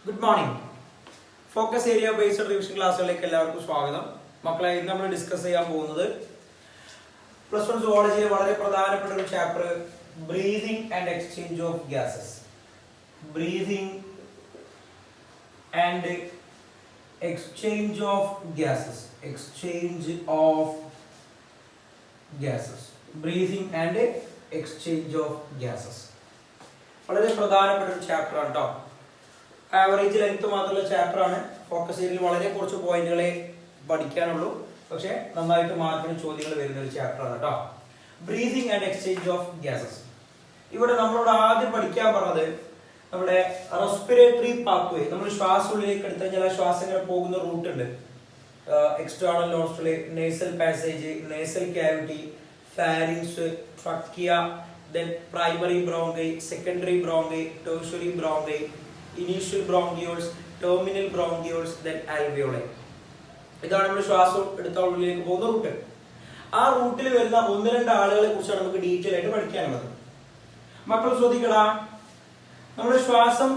Good morning. Focus area based revision ക്ലാസ്സുകളിലേക്ക് എല്ലാവർക്കും സ്വാഗതം. മക്കളെ ഇന്ന് നമ്മൾ ഡിസ്കസ് ചെയ്യാൻ പോകുന്നത് പ്ലസ് 1 സുവോളജിയിലെ വളരെ പ്രധാനപ്പെട്ട ഒരു chapter breathing and exchange of gases. Breathing and exchange of gases. Exchange of gases. Breathing and exchange of gases. വളരെ പ്രധാനപ്പെട്ട ഒരു ചാപ്റ്റർ ആണ് കേട്ടോ. ആവറേജ് ലെങ്ത് മാത്രമുള്ള ചാപ്റ്റർ ആണ്. ഫോക്കസ് ഏരിയയിൽ വളരെ കുറച്ച് പോയിന്റുകളെ പഠിക്കാനുള്ളൂ, പക്ഷെ നന്നായിട്ട് മാർക്കിന് ചോദ്യങ്ങൾ വരുന്ന ഒരു ചാപ്റ്റർ ആണ് കേട്ടോ. Breathing and exchange of gases. ഇവിടെ നമ്മളോട് ആദ്യം പഠിക്കാൻ പറഞ്ഞത് നമ്മുടെ റെസ്പിറേറ്ററി പാത്വേ. നമ്മൾ ശ്വാസം ഉള്ളിലേക്ക് എടുത്തു കഴിഞ്ഞാൽ ശ്വാസം ഇങ്ങനെ പോകുന്ന റൂട്ട് ഉണ്ട്. External nostril, nasal passage, nasal cavity, pharynx, trachea, then primary bronchi, secondary bronchi, tertiary bronchi, initial bronchioles, terminal bronchioles, then alveoli. ഇതാണ് നമ്മൾ ശ്വാസം എടുത്ത ഉള്ളിലേക്ക് പോകുന്ന റൂട്ട്. ആ റൂട്ടിൽ വരുന്ന ഒന്ന് രണ്ട് ആളുകളെ കുറിച്ചാണ് നമുക്ക് ഡീറ്റെയിൽ ആയിട്ട് പഠിക്കാനുള്ളത്. മക്കൾ ശ്രദ്ധിക്കടാ, നമ്മുടെ ശ്വാസം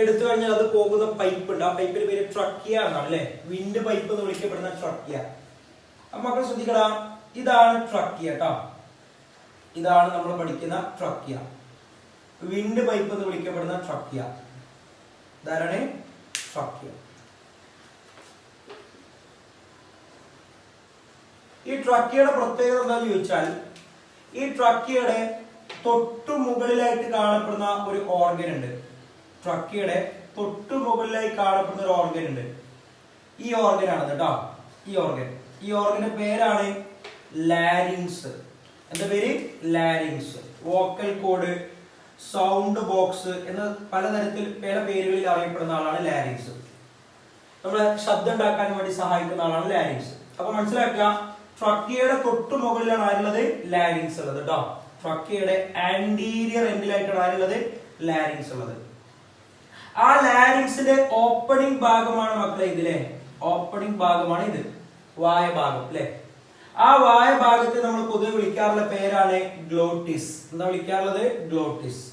എടുത്തു കഴിഞ്ഞാൽ അത് പോകുന്ന പൈപ്പ് ഉണ്ട്. ആ പൈപ്പിന്റെ പേര് ട്രക്കിയ എന്നാണ്, അല്ലെ? വിൻഡ് പൈപ്പ് എന്ന് വിളിക്കപ്പെടുന്ന ട്രക്കിയ. അപ്പൊ മക്കൾ ശ്രദ്ധിക്കടാ, ഇതാണ് ട്രക്കിയ കേട്ടോ. ഇതാണ് നമ്മൾ പഠിക്കുന്ന ട്രക്കിയ. വിൻഡ് പൈപ്പ് എന്ന് വിളിക്കപ്പെടുന്ന ട്രക്കിയ. ഇതാണ് ട്രക്കിയ. ഈ ട്രക്കിയയുടെ പ്രത്യേകത എന്താന്ന് ചോദിച്ചാൽ, ഈ ട്രക്കിയയുടെ തൊട്ടു മുകളിലായിട്ട് കാണപ്പെടുന്ന ഒരു ഓർഗൻ ഉണ്ട്. ട്രക്കിയയുടെ തൊട്ടു മുകളിലായി കാണപ്പെടുന്ന ഒരു ഓർഗൻ ഉണ്ട്. ഈ ഓർഗൻ ആണ് കേട്ടോ. ഈ ഓർഗന്റെ പേരാണ് ലാരിങ്സ്. എന്താ പേര്? Larynx. Vocal code, sound box എന്ന പലതരത്തിൽ പല പേരുകളിൽ അറിയപ്പെടുന്ന ആളാണ് ലാരിങ്സ്. നമ്മളെ ശബ്ദം ഉണ്ടാക്കാൻ വേണ്ടി സഹായിക്കുന്ന ആളാണ് ലാരിങ്സ്. അപ്പൊ മനസ്സിലാക്കുക, ട്രക്കിയയുടെ തൊട്ടു മുകളിലാണ് ആരുള്ളത്? ലാരിങ്സ് ഉള്ളത് കേട്ടോ. ട്രക്കിയയുടെ ആന്റീരിയർ എൻഡിലായിട്ടാണ് ആരുള്ളത്? ലാരിങ്സ് ഉള്ളത്. ആ ലാരിങ്സിന്റെ ഓപ്പണിംഗ് ഭാഗമാണ് മക്കളെ ഇതിലെ ഓപ്പണിംഗ് ഭാഗമാണ് ഇത്, വായ ഭാഗം അല്ലെ? ആ വായ ഭാഗത്തെ നമ്മൾ പൊതുവെ വിളിക്കാറുള്ള പേരാണ് ഗ്ലോട്ടിസ്. എന്താ വിളിക്കാറുള്ളത്? ഗ്ലോട്ടിസ്.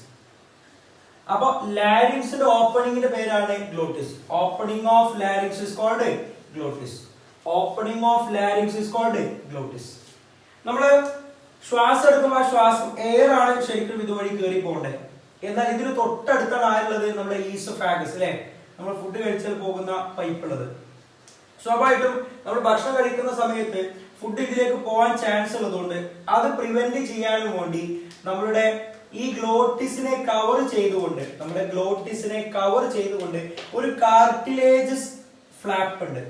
അപ്പൊ ലാരിങ്സിന്റെ ഓപ്പണിംഗിന്റെ പേരാണ് glottis. Opening of larynx is called glottis. Opening of larynx is called glottis. നമ്മള് ശ്വാസം എടുക്കുമ്പോൾ ആ ശ്വാസം എയർ ആണ് ശരിക്കും ഇതുവഴി കയറി പോകേണ്ടത്. എന്നാൽ ഇതിന് തൊട്ടടുത്താണ് ആരുള്ളത്? നമ്മുടെ ഈസോഫാഗസ് അല്ലെ? നമ്മൾ ഫുഡ് കഴിച്ചാൽ പോകുന്ന പൈപ്പ് ഉള്ളത്. സ്വാഭാവികമായിട്ടും നമ്മൾ ഭക്ഷണം കഴിക്കുന്ന സമയത്ത് ഫുഡ് ഇതിലേക്ക് പോകാൻ ചാൻസ് ഉള്ളതുകൊണ്ട് അത് പ്രിവെന്റ് ചെയ്യാനും വേണ്ടി നമ്മളുടെ ഈ ഗ്ലോട്ടിസിനെ കവർ ചെയ്തുകൊണ്ട് ഒരു കാർട്ടിലേജസ് ഫ്ലാപ്പ് ഉണ്ട്.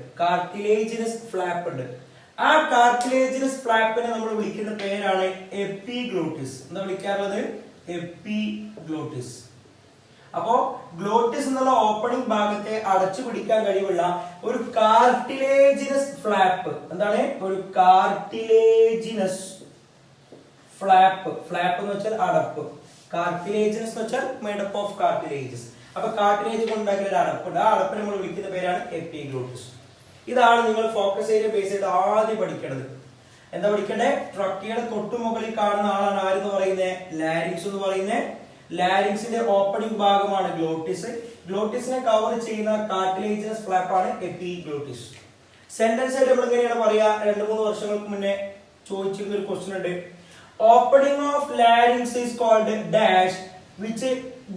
ആ കാർട്ടിലേജിനസ് ഫ്ലാപ്പിനെ നമ്മൾ വിളിക്കുന്ന പേരാണ് എപ്പിഗ്ലോട്ടിസ്. എന്താ വിളിക്കാറുള്ളത്? എപ്പിഗ്ലോട്ടിസ്. അപ്പോ ഗ്ലോട്ടിസ് എന്നുള്ള ഓപ്പണിംഗ് ഭാഗത്തെ അടച്ചു പിടിക്കാൻ കഴിവുള്ള ഒരു കാർട്ടിലേജിനസ് ഫ്ലാപ്പ്. എന്താണ്? ഒരു കാർട്ടിലേജിനസ് ഫ്ലാപ്പ്. ഫ്ലാപ്പ് എന്ന് വെച്ചാൽ അടപ്പ്. കാർട്ടിലേജിനസ് എന്ന് വെച്ചാൽ മേഡപ്പ് ഓഫ് കാർട്ടിലേജസ്. അപ്പൊ കാർട്ടിലേജ് കൊണ്ടുണ്ടാക്കിയ ഒരു അടപ്പുണ്ട്. ആ അടപ്പിനെ നമ്മൾ വിളിക്കുന്ന പേരാണ് എപ്പിഗ്ലോട്ടിസ്. ഇതാണ് നിങ്ങൾ ഫോക്കസ് ഏരിയ ബേസ് ചെയ്ത് ആദ്യം പഠിക്കേണ്ടത്. എന്താ പഠിക്കണ്ടേ? ട്രക്കിയുടെ തൊട്ടുമുകളിൽ കാണുന്ന ആളാണ് ആരെന്ന് പറയുന്നത്? ലാരിങ്സ് എന്ന് പറയുന്നത്. ലാരിങ്സിന്റെ ഓപ്പണിംഗ് ഭാഗമാണ് ഗ്ലോട്ടിസ്. ഗ്ലോട്ടിസിനെ കവർ ചെയ്യുന്ന കാർട്ടിലേജിനസ് ഫ്ലാപ്പ് ആണ് എപ്പിഗ്ലോട്ടിസ്. സെന്റൻസ് ആയിട്ട് നമ്മൾ എങ്ങനെയാണ് പറയാ? 2-3 വർഷങ്ങൾക്ക് മുന്നേ ചോദിച്ചിരുന്ന ഒരു ക്വസ്റ്റ്യൻ ഉണ്ട്. Opening of larynx is called dash which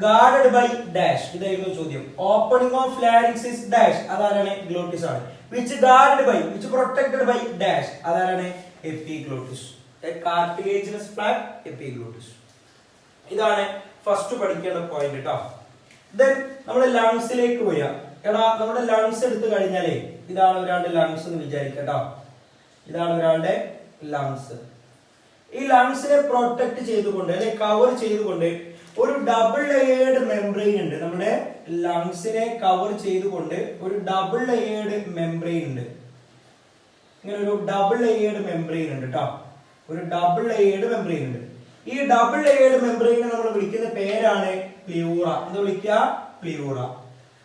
guarded by dash. ഇതായിരുന്നു ചോദ്യം. Opening of larynx is dash, അതാരാണ്? ഗ്ലോട്ടിസ് ആണ്. Which guarded by, which protected by dash, അതാരാണ്? എപ്പിഗ്ലോട്ടിസ്. Cartilaginous flap, epiglottis. ഇതാണ് ഫസ്റ്റ് പഠിക്കേണ്ട പോയിന്റ് കേട്ടോ. ദെൻ നമ്മുടെ ലങ്സിലേക്ക് വരിക. എടാ, നമ്മുടെ ലങ്സ് എടുത്തു കഴിഞ്ഞാലേ ഇതാണ് ഒരാളുടെ ലങ്സ് എന്ന് വിചാരിക്കട്ടോ. ഇതാണ് ഒരാളുടെ ലങ്സ്. ഈ ലങ്സിനെ പ്രൊട്ടക്ട് ചെയ്തുകൊണ്ട് അല്ലെ കവർ ചെയ്തുകൊണ്ട് ഒരു ഡബിൾ ലെയേർഡ് മെംബ്രെയിൻ ഉണ്ട്. നമ്മുടെ ലങ്സിനെ കവർ ചെയ്തുകൊണ്ട് ഒരു ഡബിൾ ലെയേർഡ് മെംബ്രെയിൻ ഉണ്ട്. ഇങ്ങനെ ഒരു ഡബിൾ ലെയേർഡ് മെംബ്രെയിൻ ഉണ്ട് കേട്ടോ. ഒരു ഡബിൾ ലെയേർഡ് മെംബ്രെയിൻ ഉണ്ട്. ഈ ഡബിൾ ലെയേർഡ് മെംബ്രെയിനെ നമ്മൾ വിളിക്കുന്ന പേരാണ് പ്ലൂറ. എന്താ വിളിക്കുക? പ്ലൂറ.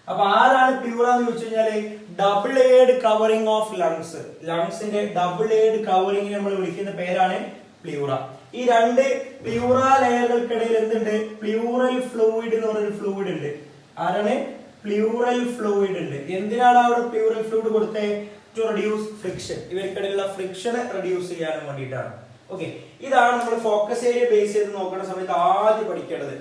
അപ്പൊ ആരാണ് പ്ലൂറ എന്ന് ചോദിച്ചു കഴിഞ്ഞാല് double layered covering of lungs. ലങ്സിന്റെ ഡബിൾ ലെയേർഡ് കവറിംഗ് നമ്മൾ വിളിക്കുന്ന പേരാണ് പ്ലൂറ. ഈ രണ്ട് പ്ലൂറ ലെയറുകൾക്കിടയിൽ എന്തുണ്ട്? പ്ലൂറൽ ഫ്ലൂയിഡ് എന്ന് പറഞ്ഞൊരു ഫ്ലൂയിഡ് ഉണ്ട്. ആരാണ്? പ്ലൂറൽ ഫ്ലൂയിഡ് ഉണ്ട്. എന്തിനാണ് അവിടെ പ്ലൂറൽ ഫ്ലൂയിഡ് കൊടുത്തത്? ടു റെഡ്യൂസ് ഫ്രിക്ഷൻ, ഇവർക്കിടയിലുള്ള ഫ്രിക്ഷൻ റെഡ്യൂസ് ചെയ്യാൻ വേണ്ടിയിട്ടാണ്. ഓക്കെ, ഇതാണ് നമ്മൾ ഫോക്കസ് ഏരിയ ബേസ് ചെയ്ത് നോക്കുന്ന സമയത്ത് ആദ്യം പഠിക്കേണ്ടത്.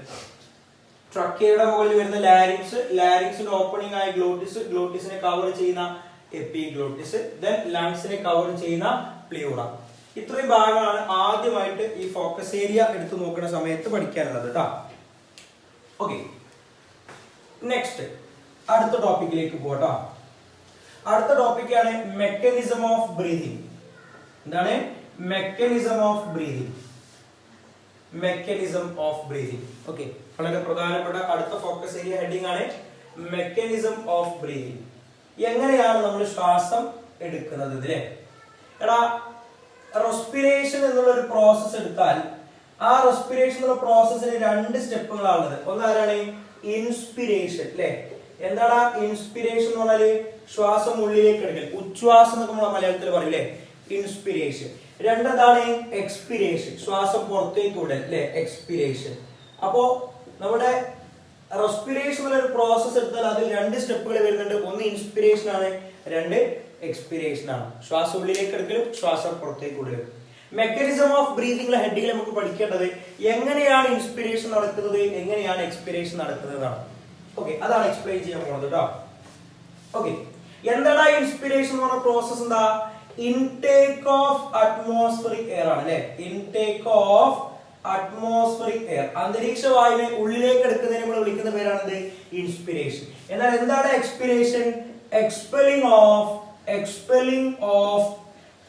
ട്രക്കിയുടെ മുകളിൽ വരുന്ന ലാരിങ്സ്, ലാരിങ്സിന്റെ ഓപ്പണിംഗ് ആയ ഗ്ലോട്ടിസ്, ഗ്ലോട്ടിസിനെ കവർ ചെയ്യുന്ന എപ്പിഗ്ലോട്ടിസ്, ദെൻ ലങ്സിനെ കവർ ചെയ്യുന്ന പ്ലൂറ. ഇത്രയും ഭാഗങ്ങളാണ് ആദ്യമായിട്ട് ഈ ഫോക്കസ് ഏരിയ എടുത്തു നോക്കുന്ന സമയത്ത് പഠിക്കാനുള്ളത് കേട്ടോ. ഓക്കെ, നെക്സ്റ്റ് അടുത്ത ടോപ്പിക്കിലേക്ക് പോകട്ടോ. അടുത്ത ടോപ്പിക്കാണ് മെക്കാനിസം ഓഫ് ബ്രീതിങ്. എന്താണ് mechanism of breathing? Mechanism of breathing. Okay, വളരെ പ്രധാനപ്പെട്ട അടുത്ത ഫോക്കസ് ഏരിയ ഹെഡിങ് ആണ് മെക്കാനിസം ഓഫ് ബ്രീതിങ്. എങ്ങനെയാണ് നമ്മൾ ശ്വാസം എടുക്കുന്നത്? ഇതിലെ എടാ, റെസ്പിറേഷൻ എന്നുള്ള ഒരു പ്രോസസ് എടുത്താൽ ആ റെസ്പിറേഷൻ എന്നുള്ള പ്രോസസ്സിന് രണ്ട് സ്റ്റെപ്പുകളാണുള്ളത്. ഒന്നാരാണ് ഇൻസ്പിരേഷൻ, അല്ലെ? എന്താണ് ഇൻസ്പിരേഷൻ എന്ന് പറഞ്ഞാല് ശ്വാസം ഉള്ളിലേക്ക് എടുക്കൽ, ഉച്ഛ്വാസം എന്നൊക്കെ നമ്മൾ മലയാളത്തിൽ പറയില്ലേ, ഇൻസ്പിരേഷൻ. രണ്ടെന്താണ് എക്സ്പിരേഷൻ, ശ്വാസം പുറത്തേക്ക് വിടൽ, അല്ലെ, എക്സ്പിരേഷൻ. അപ്പോ നമ്മുടെ റെസ്പിറേഷൻ എന്നുള്ള ഒരു പ്രോസസ് എടുത്താൽ അതിൽ രണ്ട് സ്റ്റെപ്പുകൾ വരുന്നുണ്ട്. ഒന്ന് ഇൻസ്പിരേഷൻ ആണ്, രണ്ട് എക്സ്പിരേഷൻ ആണ്. ശ്വാസം ഉള്ളിലേക്ക് എടുക്കലും ശ്വാസം പുറത്തേക്ക് വിടലും. മെക്കാനിസം ഓഫ് ബ്രീതിങ്ങിലെ ഹെഡിങ്ങിൽ നമുക്ക് പഠിക്കേണ്ടത് എങ്ങനെയാണ് ഇൻസ്പിരേഷൻ നടക്കുന്നത്, എങ്ങനെയാണ് എക്സ്പിരേഷൻ നടക്കുന്നതാണ്. ഓക്കെ, അതാണ് എക്സ്പ്ലെയിൻ ചെയ്യാൻ പോകുന്നത് കേട്ടോ. ഓക്കെ, എന്താണ് ഇൻസ്പിരേഷൻ എന്ന് പറഞ്ഞ പ്രോസസ്? എന്താ? ഇൻടേക്ക് ഓഫ് അറ്റ്മോസ്ഫിയറിക് എയർ ആണ്, അല്ലെ? ഇൻടേക്ക് ഓഫ് അറ്റ്മോസ്ഫിയറിക് എയർ, അന്തരീക്ഷ വായുവിനെ ഉള്ളിലേക്ക് എടുക്കുന്നതിന് നമ്മൾ വിളിക്കുന്ന പേരാണ് ഇൻസ്പിരേഷൻ. എന്നാൽ എന്താണ് expiration? Expelling of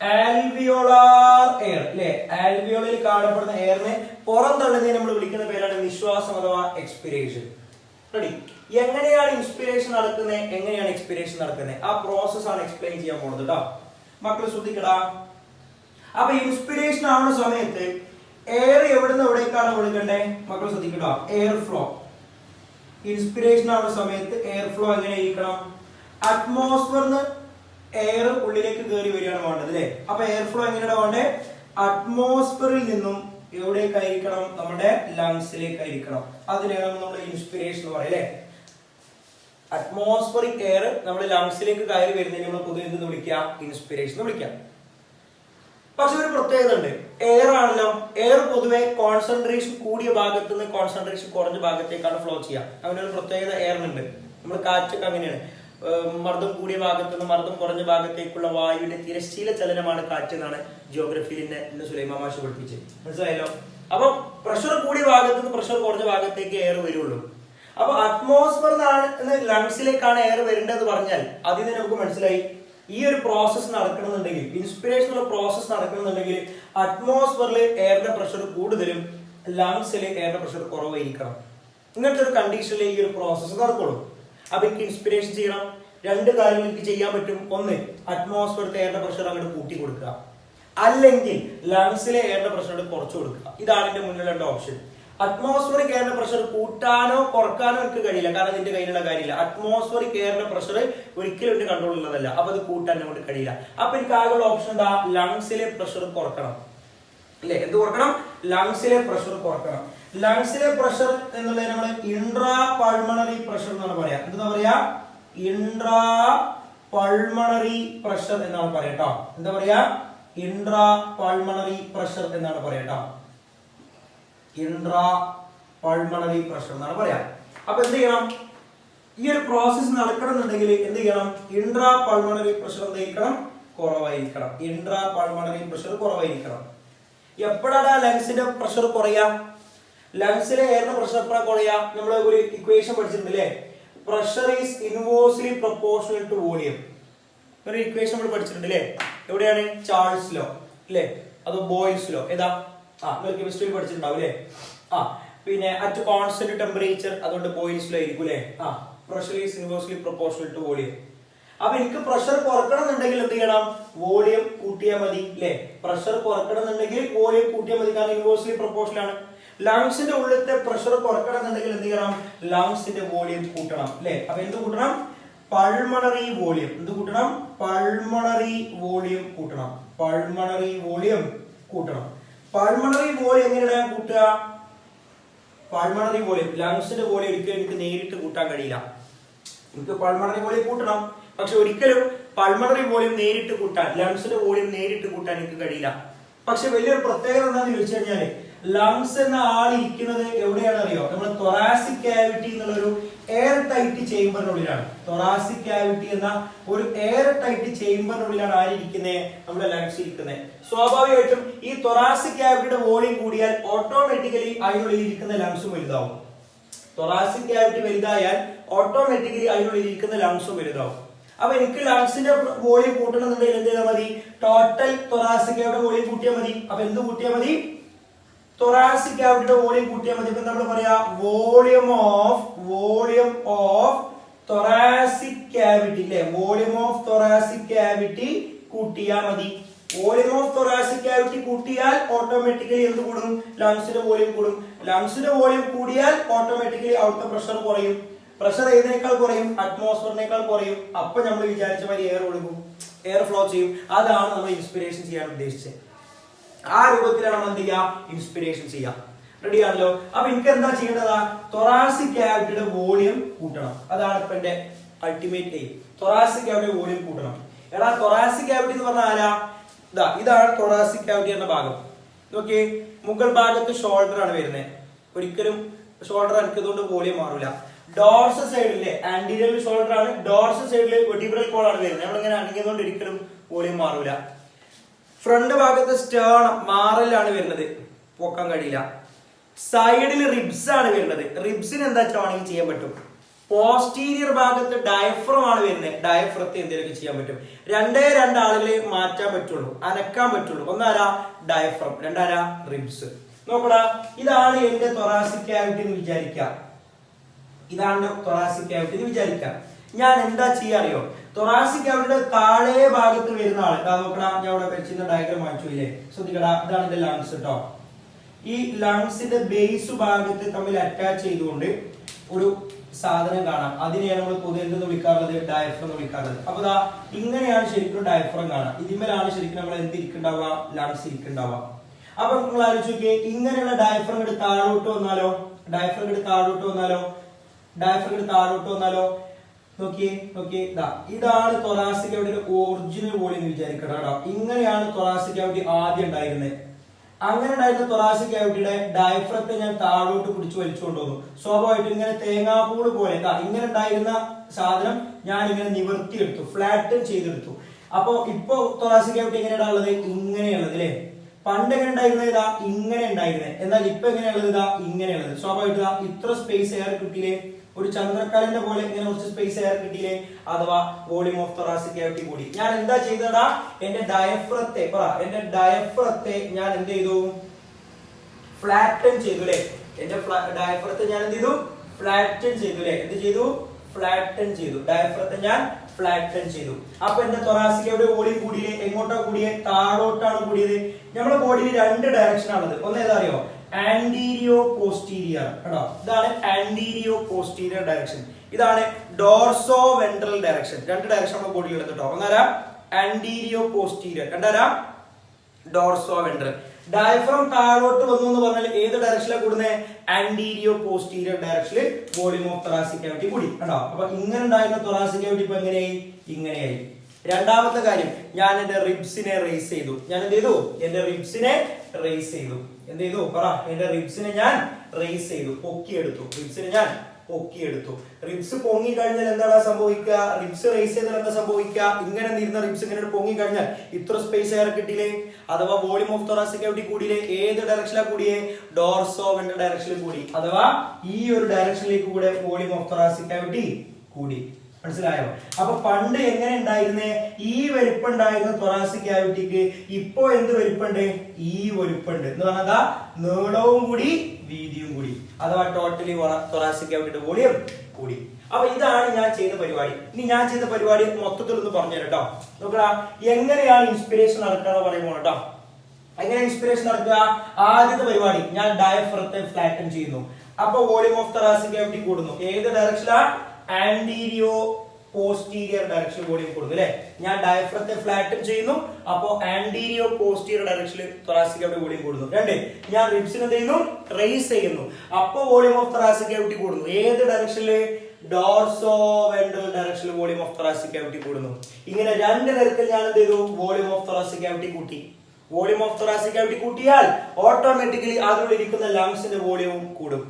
alveolar air, അല്ലെ? ആൽവിയോളിൽ കാണപ്പെടുന്ന എയറിനെ പുറന്തള്ളുന്നതിന് നമ്മൾ വിളിക്കുന്ന പേരാണ് നിശ്വാസം അഥവാ എക്സ്പിരേഷൻ. റെഡി? എങ്ങനെയാണ് ഇൻസ്പിരേഷൻ നടക്കുന്നത്, എങ്ങനെയാണ് എക്സ്പിരേഷൻ നടക്കുന്നത്? ആ പ്രോസസ് ആണ് എക്സ്പ്ലെയിൻ ചെയ്യാൻ പോകുന്നത് കേട്ടോ. മക്കൾ ശ്രദ്ധിക്കടാ. അപ്പൊ ഇൻസ്പിരേഷൻ ആവുന്ന സമയത്ത് എയർ എവിടുന്ന് എവിടേക്കാണ് ഒഴുകണ്ടേ? മക്കൾ ശ്രദ്ധിക്കട്ടോ. Air flow. ഇൻസ്പിരേഷൻ ആവുന്ന സമയത്ത് എയർ ഫ്ലോ എങ്ങനെ ഇരിക്കണം? അറ്റ്മോസ്ഫിയറിന് എയർ ഉള്ളിലേക്ക് കയറി വരികയാണ് വേണ്ടത്, അല്ലെ? അപ്പൊ എയർ ഫ്ലോ എങ്ങനെയാണ് വേണ്ടത്? അറ്റ്മോസ്ഫിയറിൽ നിന്നും എവിടേക്കായിരിക്കണം? നമ്മുടെ ലങ്സിലേക്കായിരിക്കണം. അതിനാണ് നമ്മൾ ഇൻസ്പിരേഷൻ എന്ന് പറയുന്നത്, അല്ലെ? അറ്റ്മോസ്ഫിയറിക് എയർ നമ്മുടെ ലങ്സിലേക്ക് കയറി വരുന്നതിന് നമ്മൾ പൊതുവെ എന്തെന്ന് വിളിക്കാം? ഇൻസ്പിരേഷൻ എന്ന് വിളിക്കാം. പക്ഷെ ഒരു പ്രത്യേകത ഉണ്ട്. എയർ ആണല്ലോ, എയർ പൊതുവെ കോൺസെൻട്രേഷൻ കൂടിയ ഭാഗത്ത് നിന്ന് കോൺസെൻട്രേഷൻ കുറഞ്ഞ ഭാഗത്തേക്കാണ് ഫ്ലോ ചെയ്യുക. അങ്ങനെ ഒരു പ്രത്യേകത എയറിനുണ്ട്. നമ്മൾ കാറ്റൊക്കെ അങ്ങനെയാണ്. മർദ്ദം കൂടിയ ഭാഗത്ത് നിന്ന് മർദ്ദം കുറഞ്ഞ ഭാഗത്തേക്കുള്ള വായുവിന്റെ തിരശ്ചീന ചലനമാണ് കാറ്റ് എന്നാണ് ജിയോഗ്രഫിയിൽ സുലൈമാൻ മാഷ് പഠിപ്പിച്ചത്. മനസ്സിലായല്ലോ? അപ്പൊ പ്രഷർ കൂടിയ ഭാഗത്ത് നിന്ന് പ്രഷർ കുറഞ്ഞ ഭാഗത്തേക്ക് എയർ വരുള്ളൂ. അപ്പൊ അറ്റ്മോസ്ഫിയറിനാണ് ലങ്സിലേക്കാണ് എയർ വരേണ്ടത് പറഞ്ഞാൽ അതിൽ നിന്ന് നമുക്ക് മനസ്സിലായി ഈ ഒരു പ്രോസസ് നടക്കണമെന്നുണ്ടെങ്കിൽ, ഇൻസ്പിരേഷൻ ഉള്ള പ്രോസസ് നടക്കണമെന്നുണ്ടെങ്കിൽ അറ്റ്മോസ്ഫിയറിൽ എയറിന്റെ പ്രഷർ കൂടുതലും ലങ്സിൽ എയറിന്റെ പ്രഷർ കുറവായിരിക്കണം. ഇങ്ങനത്തെ ഒരു കണ്ടീഷനിൽ ഈ ഒരു പ്രോസസ് നടക്കുള്ളൂ. അപ്പൊ എനിക്ക് ഇൻസ്പിരേഷൻ ചെയ്യണം. രണ്ട് കാര്യങ്ങൾ എനിക്ക് ചെയ്യാൻ പറ്റും. ഒന്ന്, അറ്റ്മോസ്ഫിയറിലെ എയറിന്റെ പ്രഷർ അങ്ങോട്ട് കൂട്ടി കൊടുക്കുക, അല്ലെങ്കിൽ ലങ്സിലെ എയറിന്റെ പ്രഷർ കുറച്ചു കൊടുക്കുക. ഇതാണ് എന്റെ മുന്നിലുള്ള രണ്ട് ഓപ്ഷൻ. അറ്റ്മോസ്ഫിയറിക് എയറിന്റെ പ്രഷർ കൂട്ടാനോ കുറക്കാനോ എനിക്ക് കഴിയില്ല, കാരണം ഇതിന്റെ കയ്യിലുള്ള കാര്യമില്ല. അറ്റ്മോസ്ഫിയറിക് എയറിന്റെ പ്രഷർ ഒരിക്കലും എന്റെ കൺട്രോൾ ഉള്ളതല്ല, അപ്പൊ അത് കൂട്ടാൻ കൊണ്ട് കഴിയില്ല. അപ്പൊ എനിക്ക് ആകെയുള്ള ഓപ്ഷൻ എന്താ? ലങ്സിലെ പ്രഷർ കുറക്കണം, അല്ലെ? എന്ത് കുറക്കണം? ലങ്സിലെ പ്രഷർ കുറക്കണം. ലങ്സിലെ പ്രഷർ എന്നുള്ളത് നമ്മൾ ഇൻട്രാ പൾമണറി പ്രഷർ എന്നാണ് പറയാ. എന്താ പറയാ? ഇൻട്രാ പൾമണറി പ്രഷർ എന്നാണ് പറയാട്ടോ. എന്താ പറയാ? ഇൻട്രാ പൾമണറി പ്രഷർ എന്നാണ് പറയാട്ടോ. ഇൻട്രാ പൾമണറി പ്രഷർ എന്നാണ് പറയാ. അപ്പൊ എന്ത് ചെയ്യണം? ഈ ഒരു പ്രോസസ് നടക്കണമെന്നുണ്ടെങ്കിൽ എന്ത് ചെയ്യണം? ഇൻട്രാ പൾമണറി പ്രഷർ എന്തായിരിക്കണം? കുറവായിരിക്കണം. ഇൻട്രാ പൾമണറി പ്രഷർ കുറവായിരിക്കണം. എപ്പോഴാണ് ലങ്സിന്റെ പ്രഷർ കുറയാ? ലങ്സിലെ എയറിന്റെ പ്രഷർ എപ്പോഴാണ് കുറയാ? നമ്മൾ ഒരു ഇക്വേഷൻ പഠിച്ചിട്ടുണ്ട്, അല്ലെ? Pressure is inversely proportional to volume. ഒരു ഇക്വേഷൻ നമ്മൾ പഠിച്ചിട്ടുണ്ട്, അല്ലെ? എവിടെയാണ്? ചാൾസ് ലോ, അല്ലെ? അതോ ബോയിൽസ് ലോ? ഏതാ? കെമിസ്ട്രിയിൽ പഠിച്ചിട്ടുണ്ടാവും, അല്ലെ? പിന്നെ അറ്റ് കോൺസ്റ്റന്റ് ടെമ്പറേച്ചർ, അതുകൊണ്ട് ബോയിൽസ് ലോ ആയിരിക്കും, അല്ലെ? Pressure is inversely proportional to volume. അപ്പൊ എനിക്ക് പ്രഷർ കുറക്കണം എന്നുണ്ടെങ്കിൽ എന്ത് ചെയ്യണം? വോളിയം കൂട്ടിയാൽ മതി, അല്ലെ? പ്രഷർ കുറക്കണം എന്നുണ്ടെങ്കിൽ വോളിയം കൂട്ടിയാൽ മതി, കാരണം ഇൻവേഴ്സ്ലി പ്രൊപ്പോർഷണൽ ആണ്. ലങ്സിന്റെ ഉള്ളിലത്തെ പ്രഷർ കുറക്കണം എന്നുണ്ടെങ്കിൽ എന്ത് ചെയ്യണം? ലങ്സിന്റെ വോളിയം കൂട്ടണം, അല്ലെ? അപ്പൊ എന്ത് കൂട്ടണം? Pulmonary volume. എന്ത് കൂട്ടണം? പൾമണറി വോളിയം കൂട്ടണം. പൾമണറി വോളിയം കൂട്ടണം. പൾമണറി വോളിയം എങ്ങനെയാണ് കൂട്ടുക? പൾമണറി വോളിയം, ലങ്സിന്റെ വോളിയം ഒരിക്കലും എനിക്ക് നേരിട്ട് കൂട്ടാൻ കഴിയില്ല. എനിക്ക് പൾമണറി വോളിയം കൂട്ടണം, പക്ഷെ ഒരിക്കലും പൾമണറി വോളിയം നേരിട്ട് കൂട്ടാൻ, ലങ്സിന്റെ വോളിയം നേരിട്ട് കൂട്ടാൻ എനിക്ക് കഴിയില്ല. പക്ഷെ വലിയൊരു പ്രത്യേകത എന്താണെന്ന് ചോദിച്ചു കഴിഞ്ഞാല് ലങ്സ് എന്ന ആൾ ഇരിക്കുന്നത് എവിടെയാണ് അറിയോ? നമ്മുടെ തൊറാസിക് ക്യാവിറ്റി എന്നുള്ളൊരു എയർ ടൈറ്റ് ചേംബറിനുള്ളിലാണ്. തൊറാസിക് ക്യാവിറ്റി എന്ന ഒരു എയർ ടൈറ്റ് ചേംബറിനുള്ളിലാണ് ആരിയ്ക്കുന്നത്? നമ്മുടെ ലങ്സ് ഇരിക്കുന്നത്. സ്വാഭാവികമായിട്ടും ഈ തൊറാസിക് ക്യാവിറ്റിയുടെ വോളിയം കൂടിയാൽ ഓട്ടോമാറ്റിക്കലി അതിനുള്ളിൽ ഇരിക്കുന്ന ലങ്സും വലുതാവും. തൊറാസിക് ക്യാവിറ്റി വലുതായാൽ ഓട്ടോമാറ്റിക്കലി അതിനുള്ളിൽ ഇരിക്കുന്ന ലങ്സും വലുതാവും. അപ്പൊ എനിക്ക് ലങ്സിന്റെ വോളിയം കൂട്ടണമെന്നുണ്ടെങ്കിൽ എന്ത് ചെയ്താൽ മതി? ടോട്ടൽ തൊറാസിക് ക്യാവിറ്റിയുടെ വോളിയം കൂട്ടിയാൽ മതി. അപ്പൊ എന്ത് കൂട്ടിയാൽ മതി? തൊറാസിക് ക്യാവിറ്റിയുടെ വോളിയം കൂട്ടിയാൽ മതി. ഇപ്പൊ നമ്മൾ പറയാ വോളിയം ഓഫ് തൊറാസിക് ക്യാവിറ്റി അല്ലെ, വോളിയം ഓഫ് തൊറാസിക് ക്യാവിറ്റി കൂട്ടിയാൽ മതി. വോളിയം ഓഫ് തൊറാസിക് ക്യാവിറ്റി കൂട്ടിയാൽ ഓട്ടോമാറ്റിക്കലി എന്ത് കൂടും? ലങ്സിന്റെ വോളിയം കൂടും. ലങ്സിന്റെ വോളിയം കൂടിയാൽ ഓട്ടോമാറ്റിക്കലി അവിടുത്തെ പ്രഷർ കുറയും. പ്രഷർ ഏതിനേക്കാൾ കുറയും? അറ്റ്മോസ്ഫിയറിനേക്കാൾ കുറയും. അപ്പൊ നമ്മൾ വിചാരിച്ച മാതിരി എയർ ഒഴുകും, എയർ ഫ്ലോ ചെയ്യും. അതാണ് നമ്മൾ ഇൻസ്പിറേഷൻ ചെയ്യാൻ ഉദ്ദേശിച്ചത്. ആ രൂപത്തിലാണ് നമ്മൾ എന്ത് ചെയ്യുക? ഇൻസ്പിറേഷൻ ചെയ്യാം. റെഡി ആണല്ലോ? അപ്പൊ എനിക്ക് എന്താ ചെയ്യേണ്ടതാ? തൊറാസിക് ക്യാവിറ്റിയുടെ വോളിയം കൂട്ടണം. അതാണ് ഇപ്പൊ എന്റെ അൾട്ടിമേറ്റ് എയിം. തൊറാസിക് ക്യാവിറ്റിയുടെ വോളിയം കൂട്ടണം. എടാ തൊറാസിക് ക്യാവിറ്റി എന്ന് പറഞ്ഞാൽ ആരാ? ഇതാണ് തൊറാസിക് ക്യാവിറ്റി എന്ന ഭാഗം. നോക്കിയേ, മുകൾ ഭാഗത്ത് ഷോൾഡർ ആണ് വരുന്നത്. ഒരിക്കലും ഷോൾഡർ അനക്കതുകൊണ്ട് വോളിയം മാറൂല. ഡോർസൽ സൈഡിലെ ആന്റീരിയർ ഷോൾഡർ ആണ്, ഡോർസൽ സൈഡിൽ വെർട്ടിബ്രൽ കോൾ ആണ് വരുന്നത്. നമ്മളിങ്ങനെ അനങ്ങിയതുകൊണ്ട് ഒരിക്കലും വോളിയം മാറൂല. ഫ്രണ്ട് ഭാഗത്ത് സ്റ്റേർണം മാറലാണ് വരുന്നത്, പൊക്കാൻ കഴിയില്ല. സൈഡിൽ റിബ്സ് ആണ് വരുന്നത്. റിബ്സിന് എന്താ വേണമെങ്കിൽ ചെയ്യാൻ പറ്റും. പോസ്റ്റീരിയർ ഭാഗത്ത് ഡയഫ്രം ആണ് വരുന്നത്. ഡയഫ്രത്തെ എന്തെങ്കിലും ചെയ്യാൻ പറ്റും. രണ്ടേ ആളുകളെ മാറ്റാൻ പറ്റുള്ളൂ, അനക്കാൻ പറ്റുള്ളൂ. ഒന്നാരാ? ഡയഫ്രം. രണ്ടാരാ? റിബ്സ്. നോക്കടാ, ഇതാണ് എന്റെ തൊറാസിക് ക്യാവിറ്റി എന്ന് വിചാരിക്കാം. ഇതാണ് തൊറാസിക് ക്യാവിറ്റി എന്ന് വിചാരിക്കാം. ഞാൻ എന്താ ചെയ്യാ അറിയോ? തൊറാസിക് ക്യാവിറ്റിയുടെ താഴെ ഭാഗത്ത് വരുന്ന ആള് നോക്കടാ, ഞാൻ ഇവിടെ വെച്ചിരുന്ന ഡയഗ്രം വാങ്ങിച്ചു ഇല്ലേ? ശ്രദ്ധിക്കടാ, ഇതാണ് എന്റെ ലങ്സ് കേട്ടോ. ഈ ലങ്സിന്റെ ബേസ് ഭാഗത്ത് തമ്മിൽ അറ്റാച്ച് ചെയ്തുകൊണ്ട് ഒരു സാധനം കാണാം. അതിനെയാണ് നമ്മൾ പൊതുവെ എന്തെന്ന് വിളിക്കാറുള്ളത്? ഡയഫ്രം എന്ന് വിളിക്കാറുള്ളത്. അപ്പൊ ഇങ്ങനെയാണ് ശരിക്കും ഡയഫ്രം കാണാം. ഇതിന്മേലാണ് ശരിക്കും നമ്മൾ എന്ത് ഇരിക്കുന്നുണ്ടാവുക? ലങ്സ് ഇരിക്കുന്നുണ്ടാവുക. അപ്പൊ നിങ്ങൾ ആലോചിച്ച് നോക്കിയേ, ഇങ്ങനെയുള്ള ഡയഫ്രം ഇങ്ങോട്ട് താഴോട്ട് വന്നാലോ? ഡയഫ്രം ഇങ്ങോട്ട് താഴോട്ട് വന്നാലോ? നോക്കിയേ, ഇതാണ് തൊറാസിക് ക്യാവിറ്റിയുടെ ഒറിജിനൽ വോളിയം എന്ന് വിചാരിക്കണം കേട്ടോ. ഇങ്ങനെയാണ് തൊറാസിക് ക്യാവിറ്റി ആദ്യം ഉണ്ടായിരുന്നത്. അങ്ങനെ ഉണ്ടായിരുന്ന തൊറാസിക് ക്യാവിറ്റിയുടെ ഡയഫ്രത്തെ ഞാൻ താഴോട്ട് പിടിച്ചു വലിച്ചുകൊണ്ടുവന്നു. സ്വാഭാവികമായിട്ടും ഇങ്ങനെ തേങ്ങാപ്പൂട് പോലെ ഇങ്ങനെ ഉണ്ടായിരുന്ന സാധനം ഞാൻ ഇങ്ങനെ നിവർത്തിയെടുത്തു, ഫ്ലാറ്റൻ ചെയ്തെടുത്തു. അപ്പൊ ഇപ്പൊ തൊറാസിക് ക്യാവിറ്റി എങ്ങനെയാണ് ഉള്ളത്? ഇങ്ങനെയുള്ളത് അല്ലെ. പണ്ട് എങ്ങനെ ഉണ്ടായിരുന്നത്? ഇങ്ങനെ ഉണ്ടായിരുന്നത്. എന്നാൽ ഇപ്പൊ എങ്ങനെയുള്ളത്? ഇങ്ങനെയുള്ളത്. സ്വാഭാവികമായിട്ട് ഇത്ര സ്പേസ് എയർ കിട്ടിയില്ലേ? ഒരു ചന്ദ്രക്കലന്റെ പോലെ ഇങ്ങനെ കുറച്ച് സ്പേസ് എയർ കിട്ടിയില്ലേ? അഥവാ വോളിയം ഓഫ് തൊറാസിക് ക്യാവിറ്റി കൂടി. ഞാൻ എന്താ ചെയ്തടാ? എന്റെ ഡയഫ്രത്തെ ഞാൻ എന്ത് ചെയ്തു? ഫ്ലാറ്റൻ ചെയ്തു അല്ലെ. എന്റെ ഡയഫ്രത്തെ ഞാൻ എന്ത് ചെയ്തു? ഫ്ലാറ്റൻ ചെയ്തു അല്ലെ. എന്ത് ചെയ്തു? ഫ്ലാറ്റൻ ചെയ്തു. ഡയഫ്രത്തെ ഞാൻ ഫ്ലാറ്റൻ ചെയ്തു. അപ്പൊ എന്റെ തൊറാസിക് ക്യാവിറ്റിയുടെ വോളിയം കൂടിയേ. എങ്ങോട്ടാ കൂടിയേ? താഴോട്ടാണ് കൂടിയത്. നമ്മുടെ ബോഡിയിൽ രണ്ട് ഡയറക്ഷൻ ആണത്. ഒന്ന് ഏതാ അറിയോ? Anterior posterior. കേട്ടോ, ഇതാണ് ആന്റീരിയോ പോസ്റ്റീരിയർ ഡയറക്ഷൻ. ഇതാണ് ഡോർസോ വെൻട്രൽ ഡയറക്ഷൻ. രണ്ട് ഡയറക്ഷൻ നമ്മുടെ ബോഡിയിൽ ഉള്ളത് കേട്ടോ. ഒന്നാരാ anterior posterior, രണ്ടാരാ dorso ventral. Diaphragm താഴോട്ട് വന്നു എന്ന് പറഞ്ഞാൽ ഏത് ഡയറക്ഷനിലാണ് കൂടുന്നത്? ആന്റീരിയോ പോസ്റ്റീരിയർ ഡയറക്ഷനിൽ വോളിയം ഓഫ് തൊറാസിക് ക്യാവിറ്റി കൂടി. കേട്ടോ, അപ്പൊ ഇങ്ങനെ ഉണ്ടായിരുന്ന തൊറാസിക് ക്യാവിറ്റി ഇപ്പൊ എങ്ങനെയായി? ഇങ്ങനെയായി. രണ്ടാമത്തെ കാര്യം, ഞാൻ എന്റെ റിബ്സിനെ റേസ് ചെയ്തു. ഞാൻ എന്ത് ചെയ്തു? എന്റെ റിബ്സിനെ റേസ് ചെയ്തു. എന്ത് ചെയ്തു? പറ. എന്റെ റിബ്സിനെ ഞാൻ റേസ് ചെയ്തു, പൊക്കിയെടുത്തു. റിബ്സ് പൊങ്ങി കഴിഞ്ഞാൽ എന്താണ് സംഭവിക്കുക? റിബ്സ് റേസ് ചെയ്താൽ എന്താ സംഭവിക്കുക? ഇങ്ങനെ നിരുന്ന റിബ്സ് ഇങ്ങനെ പൊങ്ങി കഴിഞ്ഞാൽ ഇത്ര സ്പേസ് എയർ കിട്ടിയില്ലേ? അഥവാ വോളിയം ഓഫ് തൊറാസിക് ക്യാവിറ്റി കൂടിയില്ലേ? ഏത് ഡയറക്ഷനിലാണ് കൂടിയേ? ഡോർസോ വെൻട്രൽ ഡയറക്ഷനിൽ കൂടി. അഥവാ ഈ ഒരു ഡയറക്ഷനിലേക്ക് കൂടെ വോളിയം ഓഫ് തൊറാസിക് ക്യാവിറ്റി കൂടി. മനസ്സിലായോ? അപ്പൊ പണ്ട് എങ്ങനെ ഉണ്ടായിരുന്നേ? ഈ വലിപ്പം ഉണ്ടായിരുന്ന തൊറാസിക് ക്യാവിറ്റിക്ക് ഇപ്പോ എന്ത് വലിപ്പമുണ്ട്? ഈ വലിപ്പമുണ്ട് എന്ന് പറഞ്ഞാൽ നീളവും കൂടി വീതിയും കൂടി. അഥവാ ടോട്ടലി തൊറാസിക് ക്യാവിറ്റിയുടെ വോളിയം കൂടി. അപ്പൊ ഇതാണ് ഞാൻ ചെയ്ത പരിപാടി. ഇനി ഞാൻ ചെയ്ത പരിപാടി മൊത്തത്തിൽ ഒന്ന് പറഞ്ഞു കേട്ടോ. നോക്കടാ, എങ്ങനെയാണ് ഇൻസ്പിറേഷൻ നടക്കുക പറയുമ്പോൾ കേട്ടോ. എങ്ങനെ ഇൻസ്പിറേഷൻ നടക്കുക? ആദ്യത്തെ പരിപാടി, ഞാൻ ഡയഫ്രത്തെ ഫ്ലാറ്റൻ ചെയ്യുന്നു. അപ്പൊ വോളിയം ഓഫ് തൊറാസിക് ക്യാവിറ്റി കൂടുന്നു. ഏത് ഡയറക്ഷനിലാണ്? ആന്റീരിയോ പോസ്റ്റീരിയർ ഡയറക്ഷൻ വോളിയം കൂടുന്നു അല്ലെ. ഞാൻ ഡയഫ്രത്തെ ഫ്ലാറ്റൻ ചെയ്യുന്നു. അപ്പോ ആന്റീരിയോ പോസ്റ്റീരിയർ ഡയറക്ഷനിൽ തൊറാസിക് ക്യാവിറ്റി വോളിയം കൂടുന്നു. രണ്ട്, ഞാൻ റിബ്സിനെ എന്ത് ചെയ്യുന്നു? റേസ് ചെയ്യുന്നു. അപ്പോ വോളിയം ഓഫ് തൊറാസിക് ക്യാവിറ്റി കൂടുന്നു. ഏത് ഡയറക്ഷനിൽ? ഡോർസോ വെൻട്രൽ ഡയറക്ഷനിൽ വോളിയം ഓഫ് thoracic cavity കൂടുന്നു. ഇങ്ങനെ രണ്ട് നിരക്കിൽ ഞാൻ എന്ത് ചെയ്തു? വോളിയം ഓഫ് thoracic cavity കൂട്ടി. വോളിയം ഓഫ് thoracic cavity കൂട്ടിയാൽ ഓട്ടോമാറ്റിക്കലി അതിനുള്ളിരിക്കുന്ന ലങ്സിന്റെ വോളിയവും കൂടും.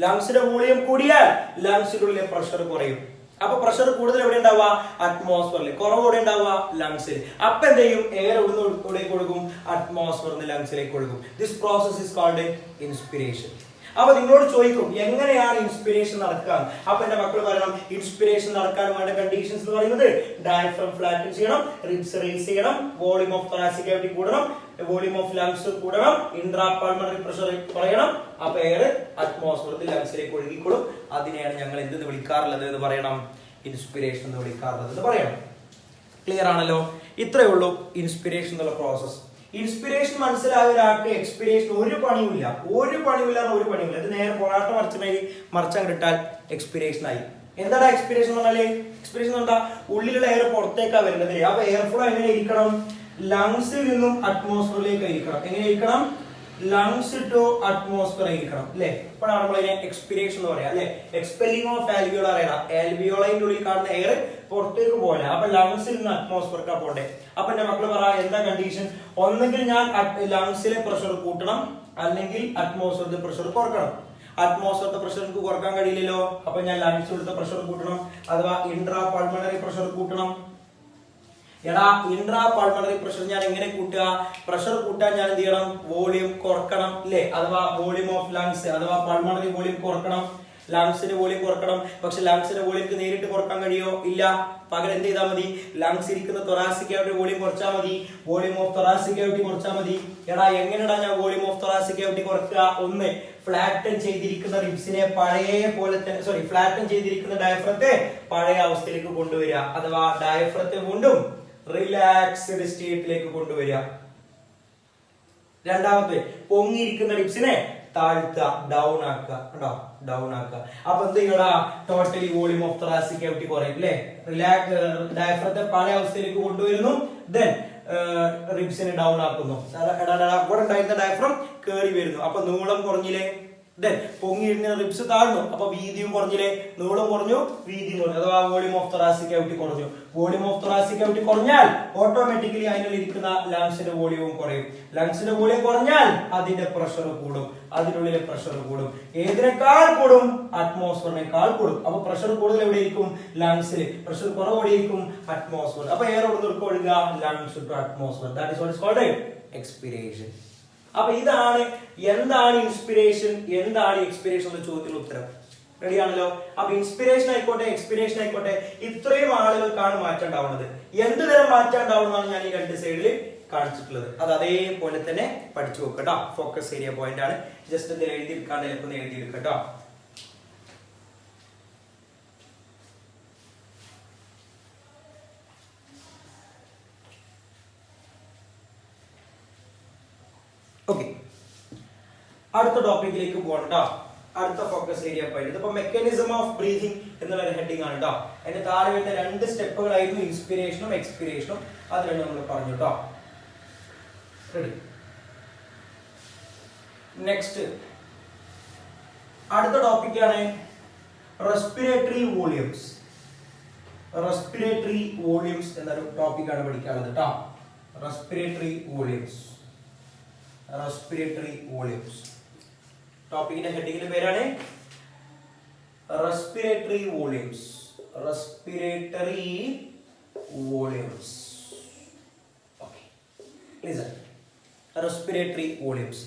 ലങ്സിന്റെ വോളിയം കൂടിയാൽ ലങ്സിനുള്ളിലെ പ്രഷർ കുറയും. അപ്പൊ പ്രഷർ കൂടുതൽ എവിടെ ഉണ്ടാവുക? അറ്റ്മോസ്ഫിയറിൽ. കുറവ് എവിടെ ഉണ്ടാവുക? ലങ്സിൽ. അപ്പൊ എന്ത് ചെയ്യും? എയർ എവിടുന്ന് കൊടുക്കും? അറ്റ്മോസ്ഫിയറിന് ലങ്സിലേക്ക് കൊടുക്കും. This process is called inspiration. അപ്പൊ നിങ്ങളോട് ചോദിക്കും എങ്ങനെയാണ് ഇൻസ്പിരേഷൻ നടക്കുക? അപ്പൊ എന്റെ മക്കൾ പറയണം, ഇൻസ്പിരേഷൻ നടക്കാൻ വേണ്ട കണ്ടീഷൻസ് എന്ന് പറയുന്നത് ഡയഫ്രം ഫ്ലാറ്റൻ ചെയ്യണം, റിബ്സ് റേസ് ചെയ്യണം, വോളിയം ഓഫ് thoracic cavity കൂടണം, വോളിയം ഓഫ് ലങ്സ് കൂടണം, ഇൻട്രാ പൾമണറി പ്രഷർ കുറയണം. അപ്പൊ എയർ അറ്റ്മോസ്ഫിയറിൽ ലങ്സിലേക്ക് ഒഴുകിക്കൊള്ളും. അതിനെയാണ് ഞങ്ങൾ എന്തെന്ന് വിളിക്കാറുള്ളത് എന്ന് പറയണം? ഇൻസ്പിരേഷൻ എന്ന് വിളിക്കാറുള്ളത് എന്ന് പറയണം. ക്ലിയർ ആണല്ലോ? ഇത്രയേ ഉള്ളൂ ഇൻസ്പിരേഷൻ എന്നുള്ള പ്രോസസ്. ഇൻസ്പിരേഷൻ മനസ്സിലായ ഒരാൾക്ക് എക്സ്പിരേഷൻ ഒരു പണിയുമില്ല. ഇത് നേരെ പൊറാട്ട മറിച്ചാൽ കിട്ടാൽ എക്സ്പിരേഷൻ ആയി. എന്താണ് എക്സ്പിരേഷൻ എന്ന് പറഞ്ഞാല്? എക്സ്പിരേഷൻ എന്താ? ഉള്ളിലുള്ള എയർ പുറത്തേക്കാ വരുന്നത്. അപ്പൊ എയർ ഫ്ലോ എങ്ങനെ ഇരിക്കണം? ലങ്സിൽ നിന്നും അറ്റ്മോസ്ഫിയറിലേക്ക് ഇരിക്കണം. എങ്ങനെ ഇരിക്കണം? ലങ്സ് ടു അറ്റ്മോസ്ഫിയർ ആയിരിക്കണം അല്ലെ? അപ്പോഴാണ് നമ്മൾ അതിനെ എക്സ്പിരേഷൻ എന്ന് പറയാം അല്ലെ? എക്സ്പെല്ലിംഗ് ഓഫ് ആൽവിയോള അറിയണം. ആൽവിയോളൈന്റെ ഉള്ളിൽ കാണുന്ന എയർ പുറത്തേക്ക് പോലെ. അപ്പൊ ലങ്സിൽ നിന്ന് അറ്റ്മോസ്ഫിയർക്കാ പോട്ടെ. അപ്പൊ എന്റെ മക്കള് പറ, എന്താ കണ്ടീഷൻ? ഒന്നെങ്കിൽ ഞാൻ ലങ്സിലെ പ്രഷർ കൂട്ടണം, അല്ലെങ്കിൽ അറ്റ്മോസ്ഫിയറിന്റെ പ്രഷർ കുറക്കണം. അറ്റ്മോസ്ഫിയറിന്റെ പ്രഷർ എനിക്ക് കുറക്കാൻ കഴിയില്ലല്ലോ. അപ്പൊ ഞാൻ ലങ്സിലത്തെ പ്രഷർ കൂട്ടണം, അഥവാ ഇൻട്രാ പൾമണറി പ്രഷർ കൂട്ടണം. എടാ, ഇൻട്രാ പൾമണറി പ്രഷർ ഞാൻ എങ്ങനെ കൂട്ടുക? പ്രഷർ കൂട്ടാൻ ഞാൻ എന്ത് ചെയ്യണം? വോളിയം കുറക്കണം അല്ലെ? അഥവാ വോളിയം ഓഫ് ലങ്സ് അഥവാ പൾമണറി വോളിയം കുറക്കണം, ലങ്സിന്റെ വോളിയം കുറക്കണം. പക്ഷെ ലങ്സിന്റെ വോളിയം നേരിട്ട് കുറക്കാൻ കഴിയോ? ഇല്ല. പകരം എന്ത് ചെയ്താൽ മതി? ലങ്സ് ഇരിക്കുന്ന thoracic cavity വോളിയം കുറച്ചാൽ മതി, വോളിയം ഓഫ് thoracic cavity കുറച്ചാൽ മതി. എടാ, എങ്ങനെയാ ഞാൻ വോളിയം ഓഫ് thoracic cavity കുറക്കുക? ഒന്ന്, ഫ്ലാറ്റൻ ചെയ്തിരിക്കുന്ന റിബ്സിനെ പഴയ പോലെ തന്നെ ഫ്ലാറ്റൻ ചെയ്തിരിക്കുന്ന ഡയഫ്രത്തെ പഴയ അവസ്ഥയിലേക്ക് കൊണ്ടുവരിക, അഥവാ ഡയഫ്രത്തെ കൊണ്ടും റിലാക്സ്ഡ് സ്റ്റേറ്റിലേക്ക് കൊണ്ടുവരിക. രണ്ടാമത്തെ, പൊങ്ങിയിരിക്കുന്ന റിബ്സിനെ താഴ്ത്തുക, ഡൗൺ ആക്കുക. കണ്ടോ? ഡൗൺ ആക്കുക. അപ്പൊ എന്ത് ചെയ്യടാ? Totally volume of thoracic cavity കുറയും അല്ലെ? ഡയഫ്രത്തെ പഴയ അവസ്ഥയിലേക്ക് കൊണ്ടുവരുന്നു. ദെൻ റിബ്സിനെ ഡൗൺ ആക്കുന്നു. ഇവിടെ ഉണ്ടായിരുന്ന ഡയഫ്രം കേറി വരുന്നു. അപ്പൊ നീളം കുറഞ്ഞില്ലേ? ദെൻ പൊങ്ങിയിരുന്ന റിബ്സ് താഴ്ന്നു. അപ്പൊ വീതിയും കുറഞ്ഞില്ലേ? നീളം കുറഞ്ഞു, വീതിയും കുറഞ്ഞു. അഥവാ വോളിയം ഓഫ് thoracic cavity കുറഞ്ഞു. വോളിയം ഓഫ് thoracic cavity കുറഞ്ഞാൽ ഓട്ടോമാറ്റിക്കലി അതിനുള്ളിരിക്കുന്ന ലങ്സിന്റെ വോളിയവും കുറയും. ലങ്സിന്റെ വോളിയം കുറഞ്ഞാൽ അതിന്റെ പ്രഷർ കൂടും, അതിനുള്ളിലെ പ്രഷർ കൂടും. ഏതിനേക്കാൾ കൂടും? അറ്റ്മോസ്ഫിയറിനേക്കാൾ കൂടും. അപ്പൊ പ്രഷർ കൂടുതൽ എവിടെയിരിക്കും? ലങ്സിൽ. പ്രഷർ കുറവ് എവിടെയിരിക്കും? അറ്റ്മോസ്ഫിയർ. അപ്പൊ എയർ എവിടെ ഒഴുകുക? Lungs to atmosphere. That is what is called expiration. അപ്പൊ ഇതാണ് എന്താണ് ഇൻസ്പിരേഷൻ, എന്താണ് എക്സ്പിരേഷൻ എന്ന ചോദ്യത്തിന് ഉത്തരം. റെഡി ആണല്ലോ? അപ്പൊ ഇൻസ്പിരേഷൻ ആയിക്കോട്ടെ, എക്സ്പിരേഷൻ ആയിക്കോട്ടെ, ഇത്രയും ആളുകൾക്കാണ് മാറ്റം ഉണ്ടാവുന്നത്. എന്ത് തരം മാറ്റം ഉണ്ടാവുന്നതാണ് ഞാൻ ഈ രണ്ട് സൈഡിൽ കാണിച്ചിട്ടുള്ളത്. അത് അതേപോലെ തന്നെ പഠിച്ചു നോക്കട്ടോ. ഫോക്കസ് ഏരിയ പോയിന്റ് ആണ്. ജസ്റ്റ് എന്തെങ്കിലും എഴുതിയെടുക്കാണ്ട് എളുപ്പം എഴുതിയെടുക്കട്ടോ. ഓക്കെ, അടുത്ത ടോപ്പിക്കിലേക്ക് പോകണ്ട. അടുത്ത ഫോക്കസ് ഏരിയ പോയിന്റ് ഇതിപ്പോ മെക്കാനിസം ഓഫ് ബ്രീതിങ് എന്നുള്ള ഹെഡിങ് ആണ് കേട്ടോ. അതിന്റെ താഴെ വരുന്ന രണ്ട് സ്റ്റെപ്പുകളായിരുന്നു ഇൻസ്പിരേഷനും എക്സ്പിരേഷനും. അത് രണ്ടും നമ്മൾ പറഞ്ഞു കേട്ടോ. റെഡി? നെക്സ്റ്റ് അടുത്ത ടോപ്പിക്കാണ് റെസ്പിറേറ്ററി വോളിയംസ്. റെസ്പിറേറ്ററി വോളിയംസ് എന്നൊരു ടോപ്പിക്കാണ് പഠിക്കാനുള്ളത് കേട്ടോ. Respiratory volumes. റെസ്പിറേറ്ററി വോളിയംസ് ടോപ്പിക്കിന്റെ ഹെഡിങ്ങിന്റെ പേരാണ് respiratory volumes. Respiratory volumes. Okay, listen. Respiratory volumes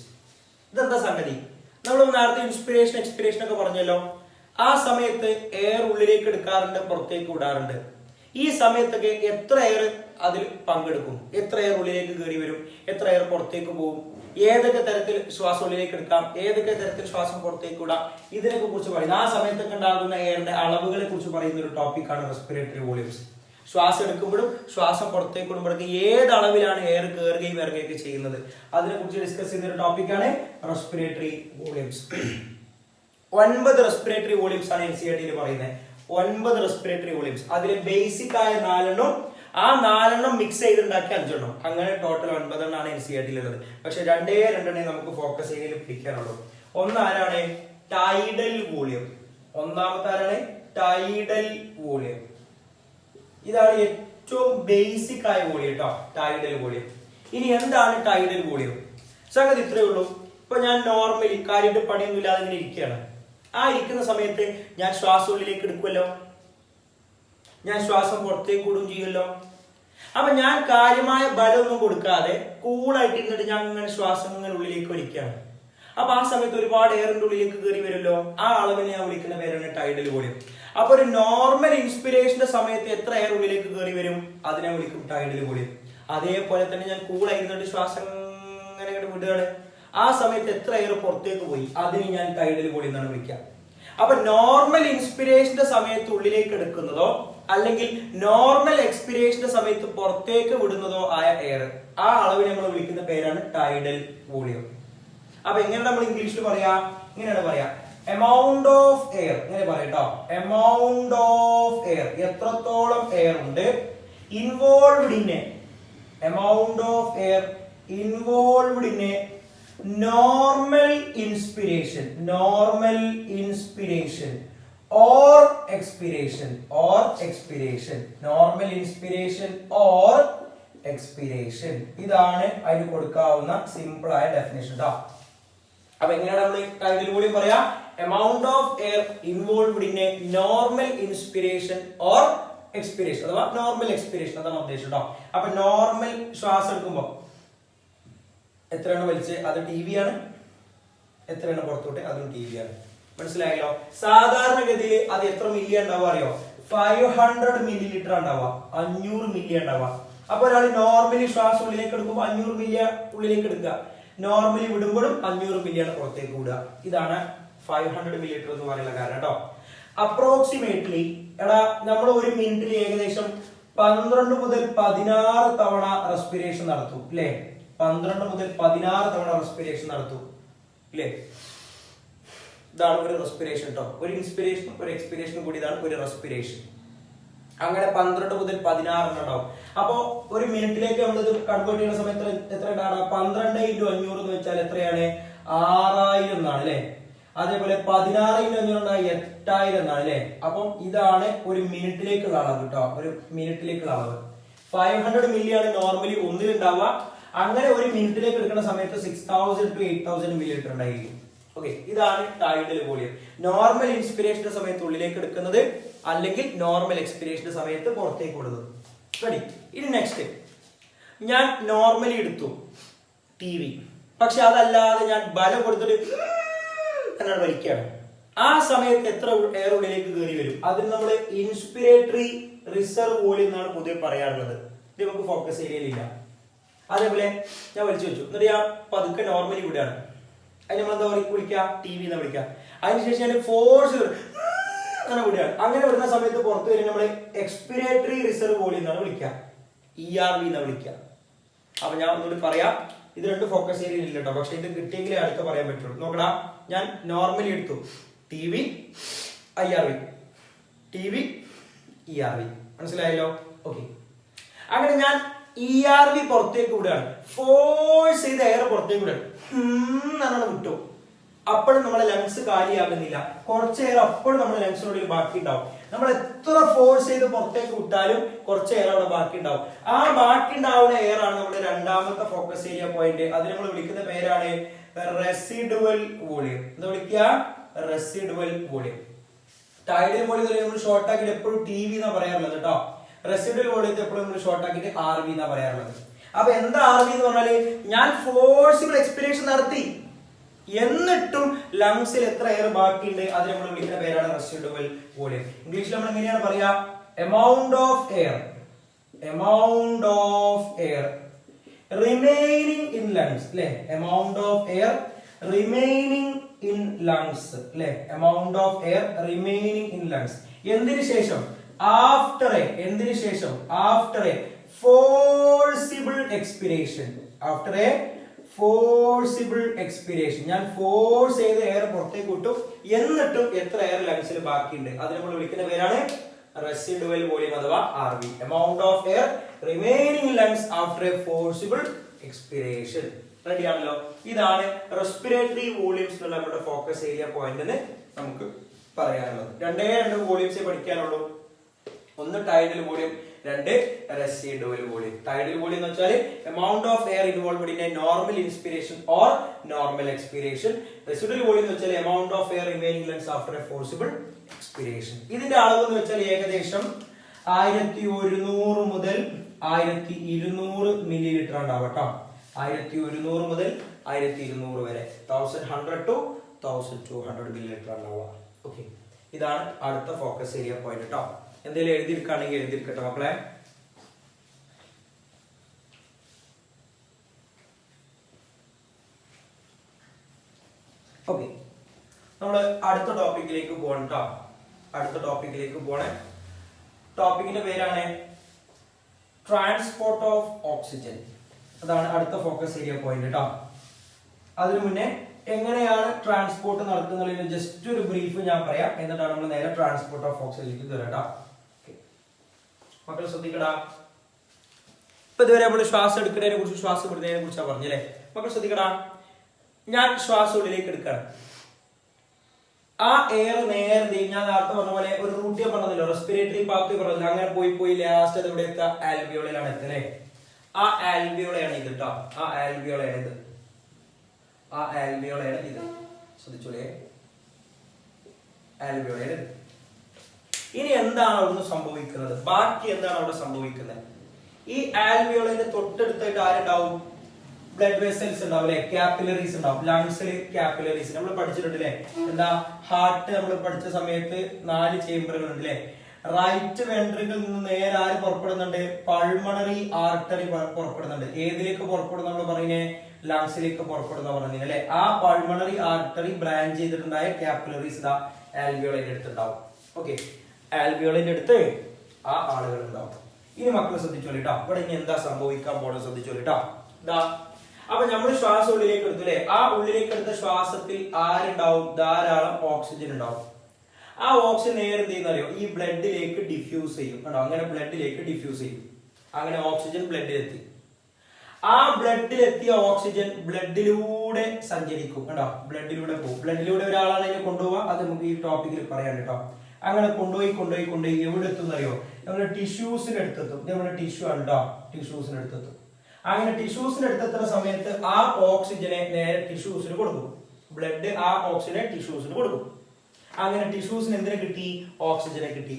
ഇതെന്താ സംഗതി? നമ്മൾ നേരത്തെ ഇൻസ്പിരേഷൻ എക്സ്പിരേഷൻ ഒക്കെ പറഞ്ഞല്ലോ. ആ സമയത്ത് എയർ ഉള്ളിലേക്ക് എടുക്കാറുണ്ട്, പുറത്തേക്ക് വിടാറുണ്ട്. ഈ സമയത്തൊക്കെ എത്ര എയർ അതിൽ പങ്കെടുക്കും? എത്ര എയർ ഉള്ളിലേക്ക് കയറി വരും? എത്ര എയർ പുറത്തേക്ക് പോകും? ഏതൊക്കെ തരത്തിൽ ശ്വാസം ഉള്ളിലേക്ക് എടുക്കാം, ഏതൊക്കെ തരത്തിൽ ശ്വാസം പുറത്തേക്ക് വിടാം, ഇതിനൊക്കെ കുറിച്ച് പറയുന്നത്. ആ സമയത്തൊക്കെ ഉണ്ടാകുന്ന എയറിന്റെ അളവുകളെ കുറിച്ച് പറയുന്ന ഒരു ടോപ്പിക്കാണ് റെസ്പിറേറ്ററി വോളിയംസ്. ശ്വാസം എടുക്കുമ്പോഴും ശ്വാസം പുറത്തേക്ക് വിടുമ്പോഴൊക്കെ ഏത് അളവിലാണ് എയർ കയറുകയും ഇറങ്ങുകയൊക്കെ ചെയ്യുന്നത്, അതിനെ കുറിച്ച് ഡിസ്കസ് ചെയ്യുന്ന ഒരു ടോപ്പിക്കാണ് റെസ്പിറേറ്ററി വോളിയംസ്. 9 റെസ്പിറേറ്ററി വോളിയംസ് ആണ് NCERT പറയുന്നത്. 9 റെസ്പിറേറ്ററി വോളിയംസ്. അതിലെ ബേസിക് ആയ 4 ആ 4 മിക്സ് ചെയ്തുണ്ടാക്കി 5. അങ്ങനെ ടോട്ടൽ 9 NCERT ഉള്ളത്. പക്ഷെ 2 നമുക്ക് ഫോക്കസ് ഏരിയയിൽ പിടിക്കാനുള്ളൂ. ഒന്ന് ആരാണ്? Tidal volume. ഒന്നാമത്തെ ആരാണ്? Tidal volume. ഇതാണ് ഏറ്റവും ബേസിക് ആയ വോളിയം കേട്ടോ, ടൈഡൽ വോളിയം. ഇനി എന്താണ് ടൈഡൽ വോളിയം? സംഗതി ഇത്രയേ ഉള്ളൂ. ഇപ്പൊ ഞാൻ നോർമലി കാര്യമായിട്ട് പണിയൊന്നും ഇല്ലാതെ ഇങ്ങനെ ഇരിക്കുകയാണ്. ആ ഇരിക്കുന്ന സമയത്ത് ഞാൻ ശ്വാസം ഉള്ളിലേക്ക് എടുക്കുമല്ലോ, ഞാൻ ശ്വാസം പുറത്തേക്ക് വിടുകയും ചെയ്യുമല്ലോ. അപ്പൊ ഞാൻ കാര്യമായ ബലമൊന്നും കൊടുക്കാതെ കൂളായിട്ട് ഇരുന്നിട്ട് ഞാൻ ഇങ്ങനെ ശ്വാസം ഇങ്ങനെ ഉള്ളിലേക്ക് വലിക്കുകയാണ്. അപ്പൊ ആ സമയത്ത് ഒരുപാട് എയറിന്റെ ഉള്ളിലേക്ക് കയറി വരുമല്ലോ. ആ അളവിനെ ഞാൻ വിളിക്കുന്ന പേരാണ് ടൈഡൽ വോളിയം. അപ്പൊ ഒരു നോർമൽ ഇൻസ്പിരേഷന്റെ സമയത്ത് എത്ര എയർ ഉള്ളിലേക്ക് കയറി വരും, അതിനെ വിളിക്കും ടൈഡൽ വോളിയം. അതേപോലെ തന്നെ ഞാൻ കൂളായിരുന്നിട്ട് ശ്വാസം ഇങ്ങനെ വിടുകയാണ്. ആ സമയത്ത് എത്ര എയർ പുറത്തേക്ക് പോയി, അതിന് ഞാൻ ടൈഡൽ വോളിയം എന്നാണ് വിളിക്കുക. അപ്പൊ നോർമൽ ഇൻസ്പിരേഷന്റെ സമയത്ത് ഉള്ളിലേക്ക് എടുക്കുന്നതോ അല്ലെങ്കിൽ നോർമൽ എക്സ്പിരേഷന്റെ സമയത്ത് പുറത്തേക്ക് വിടുന്നതോ ആയ എയർ, ആ അളവിനെ നമ്മൾ വിളിക്കുന്ന പേരാണ് ടൈഡൽ വോളിയം. അപ്പൊ എങ്ങനെ നമ്മൾ ഇംഗ്ലീഷിൽ പറയാ? ഇങ്ങനെയാണ് പറയാ, എമൗണ്ട് ഓഫ് എയർ. ഇങ്ങനെ പറയാട്ടോ, എമൗണ്ട് ഓഫ് എയർ, എത്രത്തോളം എയർ ഉണ്ട്, involved in A, amount of air involved in A normal inspiration, normal inspiration or expiration, or expiration, normal inspiration or expiration. ഇതാണ് അതിന് കൊടുക്കാവുന്ന സിമ്പിൾ ആയ ഡെഫിനിഷൻ ട്ടോ. അപ്പൊ എങ്ങനെയാണ് നമ്മൾ ടൈഡൽ വോളിയം പറയാ? amount of air involved in a normal inspiration or expiration അഥവാ normal expiration അതാണ് ഉദ്ദേശം ട്ടോ. അപ്പൊ നോർമൽ ശ്വാസം എടുക്കുമ്പോൾ എത്രയാണ് വലിച്ച്, അത് ടി വി ആണ്. എത്രയാണ് പുറത്തോട്ട്, അതും ടി വി ആണ്. മനസ്സിലായല്ലോ? സാധാരണഗതിയിൽ അത് എത്ര മില്ലി ഉണ്ടാവുക അറിയോ? 500 മില്ലി ലിറ്റർ ഉണ്ടാവുക, 500 മില്ലി ഉണ്ടാവുക. അപ്പൊ ഒരാൾ നോർമലി ശ്വാസം ഉള്ളിലേക്ക് എടുക്കുമ്പോൾ 500 മില്ലി ഉള്ളിലേക്ക് എടുക്കുക, നോർമലി വിടുമ്പോഴും 500 മില്ലിയാണ് പുറത്തേക്ക് വിടുക. ഇതാണ് 500 മില്ലി ലിറ്റർ എന്ന് പറയുന്ന കാരണം കേട്ടോ. അപ്രോക്സിമേറ്റ്ലി എടാ നമ്മൾ ഒരു മിനിറ്റിൽ ഏകദേശം 12 മുതൽ 16 തവണ റെസ്പിറേഷൻ നടത്തും അല്ലേ? 12 മുതൽ 16 തവണ റെസ്പിറേഷൻ നടത്തും അല്ലേ? ഇതാണ് ഒരു റെസ്പിറേഷൻ കേട്ടോ. ഒരു ഇൻസ്പിറേഷൻ ഒരു എക്സ്പിറേഷൻ കൂടി, ഇതാണ് ഒരു റെസ്പിറേഷൻ. അങ്ങനെ 12 മുതൽ 16 ഉണ്ടാവും. അപ്പോ ഒരു മിനിറ്റിലേക്ക് നമ്മൾ ഇത് കൺവേർട്ട് ചെയ്യുന്ന സമയത്ത് എത്ര ഉണ്ടാണ്? 12 × 500 എന്ന് വെച്ചാൽ എത്രയാണ്? 6000 എന്നാണ് അല്ലെ? അതേപോലെ 16 × 500 8000 എന്നാണ് അല്ലെ? അപ്പം ഇതാണ് ഒരു മിനിറ്റിലേക്കുള്ള അളവ് കേട്ടോ, ഒരു മിനിറ്റിലേക്കുള്ള അളവ്. 500 മില്ലിയാണ് നോർമലി ഒന്നിലുണ്ടാവുക. അങ്ങനെ ഒരു മിനിറ്റിലേക്ക് എടുക്കുന്ന സമയത്ത് 6000 to 8000 മില്ലി ലിറ്റർ ഉണ്ടായിരിക്കും. ഓക്കെ, ഇതാണ് ടൈഡൽ വോളിയം. നോർമൽ ഇൻസ്പിരേഷന്റെ സമയത്ത് ഉള്ളിലേക്ക് എടുക്കുന്നത്, അല്ലെങ്കിൽ നോർമൽ എക്സ്പിരേഷന്റെ സമയത്ത് പുറത്തേക്ക് വിടുന്നത്. റെഡി? ഇനി നെക്സ്റ്റ്, ഞാൻ നോർമലി എടുത്തു ടി വി, പക്ഷെ അതല്ലാതെ ഞാൻ ബലം കൊടുത്തിട്ട് എന്നാണ് വലിക്കുകയാണ്. ആ സമയത്ത് എത്ര എയർ ഉള്ളിലേക്ക് കയറി വരും, അതിന് നമ്മൾ ഇൻസ്പിരേറ്ററി റിസർവ് വോളിയം എന്നാണ് പൊതുവെ പറയാറുള്ളത്. ഇത് നമുക്ക് ഫോക്കസ് ഏരിയയിലില്ല. അതേപോലെ ഞാൻ വലിച്ചു വെച്ചു, എന്നിട്ട് ഞാൻ പതുക്കെ നോർമലി വിടുകയാണ്. അതിന് നമ്മൾ എന്താ വിളിക്കുക? ടി വി എന്നാ വിളിക്കുക. അതിനുശേഷം ഞാൻ ഫോഴ്സ് അങ്ങനെ വിടുകയാണ്. അങ്ങനെ വിടുന്ന സമയത്ത് പുറത്ത് വരും നമ്മൾ എക്സ്പിരേറ്ററി റിസർവ് വോളിയം എന്നാണ് വിളിക്കുക, ERV എന്നാ വിളിക്കുക. അപ്പൊ ഞാൻ ഒന്നുകൂടി പറയാം, ഇത് രണ്ട് ഫോക്കസ് ഏരിയയിൽ ഇല്ല കേട്ടോ, പക്ഷെ ഇത് കിട്ടിയെങ്കിലേ അടുത്ത് പറയാൻ പറ്റുള്ളൂ. നോക്കടാ, ഞാൻ നോർമലി എടുത്തു T V IRV, T V ERV. മനസ്സിലായല്ലോ? ഓക്കെ, അങ്ങനെ ഞാൻ ERV പുറത്തേക്ക് വിടുകയാണ്, ഫോഴ്സ് ചെയ്ത് എയർ പുറത്തേക്ക് വിടുകയാണ്. എന്നാണ് വിട്ടു. അപ്പോഴും നമ്മളെ ലങ്സ് കാലിയാകുന്നില്ല, കുറച്ച് എയർ അപ്പോഴും നമ്മുടെ ലങ്സിനുള്ളിൽ ബാക്കി ഉണ്ടാവും. നമ്മൾ എത്ര ഫോഴ്സ് ചെയ്ത് പുറത്തേക്ക് വിട്ടാലും കുറച്ച് എയർ അവിടെ ബാക്കി ഉണ്ടാവും. ആ ബാക്കി ഉണ്ടാവുന്ന എയർ ആണ് നമ്മുടെ രണ്ടാമത്തെ ഫോക്കസ് ഏരിയ പോയിന്റ്. അതിന് നമ്മൾ വിളിക്കുന്ന പേരാണ് റെസിഡുവൽ വോളിയം. എന്താ വിളിക്കുക? Residual volume. ടൈഡൽ വോളിയം നമ്മൾ ഷോർട്ട് ആക്കിയിട്ട് എപ്പോഴും ടി വി എന്നാ പറയാറുള്ളത് കേട്ടോ. റെസിഡുവൽ വോളിയത്തെ എപ്പോഴും നമ്മൾ ഷോർട്ട് ആക്കിയിട്ട് RV എന്നാ പറയാറുള്ളത്. അപ്പൊ എന്താ RV എന്ന് പറഞ്ഞാല്, ഞാൻ ഫോഴ്സിബിൾ എക്സ്പിരേഷൻ നടത്തി എന്നിട്ടും ലങ്സിൽ എത്ര എയർ ബാക്കിയുണ്ട്, അത് നമ്മൾ വിളിക്കുന്ന പേരാണ് റെസിഡുവൽ വോളിയം. ഇംഗ്ലീഷിൽ നമ്മൾ എങ്ങനെയാണ് പറയാ? Amount of air, amount of air remaining in lungs അല്ലെ? Amount of air remaining in lungs അല്ലെ? Amount of air remaining in lungs. എന്തിനു ശേഷം? ആഫ്റ്റർ എ, എന്തിനു ശേഷം? After a forcible expiration, after a forcible expiration. ഞാൻ force ചെയ്ത് air പുറത്തേക്ക് വിട്ടു, എന്നിട്ടും എത്ര എയർ ലങ്സിൽ ബാക്കിയുണ്ട്, അത് നമ്മൾ വിളിക്കുന്ന പേരാണ് റെസിഡുവൽ വോളിയം അഥവാ RV. Amount of air remaining lungs after a forcible expiration. Ready ആണല്ലോ? ഇതാണ് റെസ്പിറേറ്ററി വോളിയംസ് എന്നുള്ള നമ്മുടെ ഫോക്കസ് ഏരിയ പോയിന്റ് എന്ന് നമുക്ക് പറയാനുള്ളത്. രണ്ട് വോളിയംസേ പഠിക്കാനുള്ളൂ. ഒന്ന് ടൈഡൽ വോളിയം, രണ്ട് റെസിഡുവൽ വോളിയം. ടൈഡൽ വോളിയം എന്ന് വെച്ചാൽ amount of air involved in a normal inspiration or normal expiration. Residual volume എന്ന് വെച്ചാൽ amount of air remaining length after a forcible expiration. ഇതിന്റെ അളവ് എന്ന് വെച്ചാൽ ഏകദേശം 1100 മുതൽ 1200 മില്ലി ലിറ്റർ ഉണ്ടാവും കേട്ടോ. 1100 മുതൽ 1200 വരെ, 1100 to 1200 മില്ലി ലിറ്റർ ഉണ്ടാവുക. ഓക്കെ, ഇതാണ് അടുത്ത ഫോക്കസ് ഏരിയ പോയിന്റ് കേട്ടോ. എന്തെങ്കിലും എഴുതിയിരിക്കുകയാണെങ്കിൽ എഴുതിയിരിക്കട്ടെ മക്കളെ. ഓക്കെ, നമ്മള് അടുത്ത ടോപ്പിക്കിലേക്ക് പോകണം കേട്ടോ. അടുത്ത ടോപ്പിക്കിലേക്ക് പോണേ. ടോപ്പിക്കിന്റെ പേരാണ് ട്രാൻസ്പോർട്ട് ഓഫ് ഓക്സിജൻ. അതാണ് അടുത്ത ഫോക്കസ് ഏരിയ പോയിന്റ് കേട്ടോ. അതിനു മുന്നേ എങ്ങനെയാണ് ട്രാൻസ്പോർട്ട് നടത്തുന്നതിന് ജസ്റ്റ് ഒരു ബ്രീഫ് ഞാൻ പറയാം, എന്നിട്ടാണ് നമ്മൾ നേരെ ട്രാൻസ്പോർട്ട് ഓഫ് ഓക്സിജനിലേക്ക് കയറാം. മക്കൾ ശ്രദ്ധിക്കടാ. ഇപ്പൊ ഇതുവരെ നമ്മൾ ശ്വാസം എടുക്കുന്നതിനെ കുറിച്ച്, ശ്വാസം വിടുന്നതിനെ കുറിച്ചാണ് പറഞ്ഞല്ലേ. മക്കൾ ശ്രദ്ധിക്കടാ, ഞാൻ ശ്വാസം ഉള്ളിലേക്ക് എടുക്കണം. ആ എയർ നേരെ ഞാൻ നേരത്തെ പറഞ്ഞ പോലെ ഒരു റൂട്ട് പറഞ്ഞല്ലോ, റെസ്പിറേറ്ററി പാത്ത് പറഞ്ഞില്ല, അങ്ങനെ പോയി ലാസ്റ്റ് അത് ഇവിടെ എത്തുക ആൽവിയോളയിലാണ് എത്തല്ലേ. ആ ആൽവിയോളയാണ് ഇത് കേട്ടോ. ആ ആൽവിയോളയാണ് ഇത്. ആ ആൽവിയോളയാണ് ഇത്. ശ്രദ്ധിച്ചോളേ, ആൽവിയോളയാണ് ഇത്. ഇനി എന്താണ് അവിടുന്ന് സംഭവിക്കുന്നത്? ബാക്കി എന്താണ് അവിടെ സംഭവിക്കുന്നത്? ഈ ആൽവിയോളയിന് തൊട്ടടുത്തായിട്ട് ആരുണ്ടാവും? ബ്ലഡ് വെസൽസ് ഉണ്ടാവും അല്ലെ, കാപ്പിലറീസ് ഉണ്ടാവും. ലങ്സിൽ കാപ്പിലറീസ് നമ്മൾ പഠിച്ചിട്ടുണ്ടല്ലേ. എന്താ, ഹാർട്ട് നമ്മൾ പഠിച്ച സമയത്ത് 4 ചേംബറുകൾ ഉണ്ട് അല്ലെ. റൈറ്റ് വെൻട്രിക്കിൽ നിന്ന് നേരെ ആര് പുറപ്പെടുന്നുണ്ട്? Pulmonary artery പുറപ്പെടുന്നുണ്ട്. ഏതിലേക്ക് പുറപ്പെടുന്ന നമ്മൾ പറയുന്നേ? ലങ്സിലേക്ക് പുറപ്പെടുന്ന പറഞ്ഞത് അല്ലെ. ആ പൾമണറി ആർട്ടറി ബ്രാഞ്ച് ചെയ്തിട്ടുണ്ടായ കാപ്പിലറീസ് ഇതാ ആൽവിയോളയിന്റെ അടുത്തുണ്ടാവും. ഓക്കെ, ആൽവിയോളയിന്റെ അടുത്ത് ആ ആളുകൾ ഉണ്ടാവും. ഇനി മക്കൾ ശ്രദ്ധിച്ചോളിട്ടാ, ഇവിടെ ഇനി എന്താ സംഭവിക്കാൻ പോണെന്ന് ശ്രദ്ധിച്ചോളിട്ടാ. ഇതാ, അപ്പൊ നമ്മൾ ശ്വാസം ഉള്ളിലേക്ക് എടുത്തു അല്ലെ. ആ ഉള്ളിലേക്ക് എടുത്ത ശ്വാസത്തിൽ ആരുണ്ടാവും? ധാരാളം ഓക്സിജൻ ഉണ്ടാവും. ആ ഓക്സിജൻ നേരെ എന്ത് ചെയ്യുന്ന അറിയോ? ഈ ബ്ലഡിലേക്ക് ഡിഫ്യൂസ് ചെയ്യും കേട്ടോ. അങ്ങനെ ബ്ലഡിലേക്ക് ഡിഫ്യൂസ് ചെയ്യും. അങ്ങനെ ഓക്സിജൻ ബ്ലഡിലെത്തി. ആ ബ്ലഡിലെത്തിയ ഓക്സിജൻ ബ്ലഡിലൂടെ സഞ്ചരിക്കും കേട്ടോ. ബ്ലഡിലൂടെ പോകും. ബ്ലഡിലൂടെ ഒരാളാണ് അതിനെ കൊണ്ടുപോവുക. അത് നമുക്ക് ഈ ടോപ്പിക്കിൽ പറയാൻ കേട്ടോ. അങ്ങനെ കൊണ്ടുപോയി എവിടെ എത്തുന്ന അറിയോ? നമ്മുടെ ടിഷ്യൂസിന്റെ അടുത്തെത്തും. നമ്മുടെ ടിഷ്യൂ ആണ് കേട്ടോ. ടിഷ്യൂസിന്റെ അടുത്തെത്തും. അങ്ങനെ ടിഷ്യൂസിന്റെ അടുത്തെത്തുന്ന സമയത്ത് ആ ഓക്സിജനെ നേരെ ടിഷ്യൂസിന് കൊടുക്കും. ബ്ലഡ് ആ ഓക്സിജനെ ടിഷ്യൂസിന് കൊടുക്കും. അങ്ങനെ ടിഷ്യൂസിന് എന്തിനെ കിട്ടി? ഓക്സിജനെ കിട്ടി.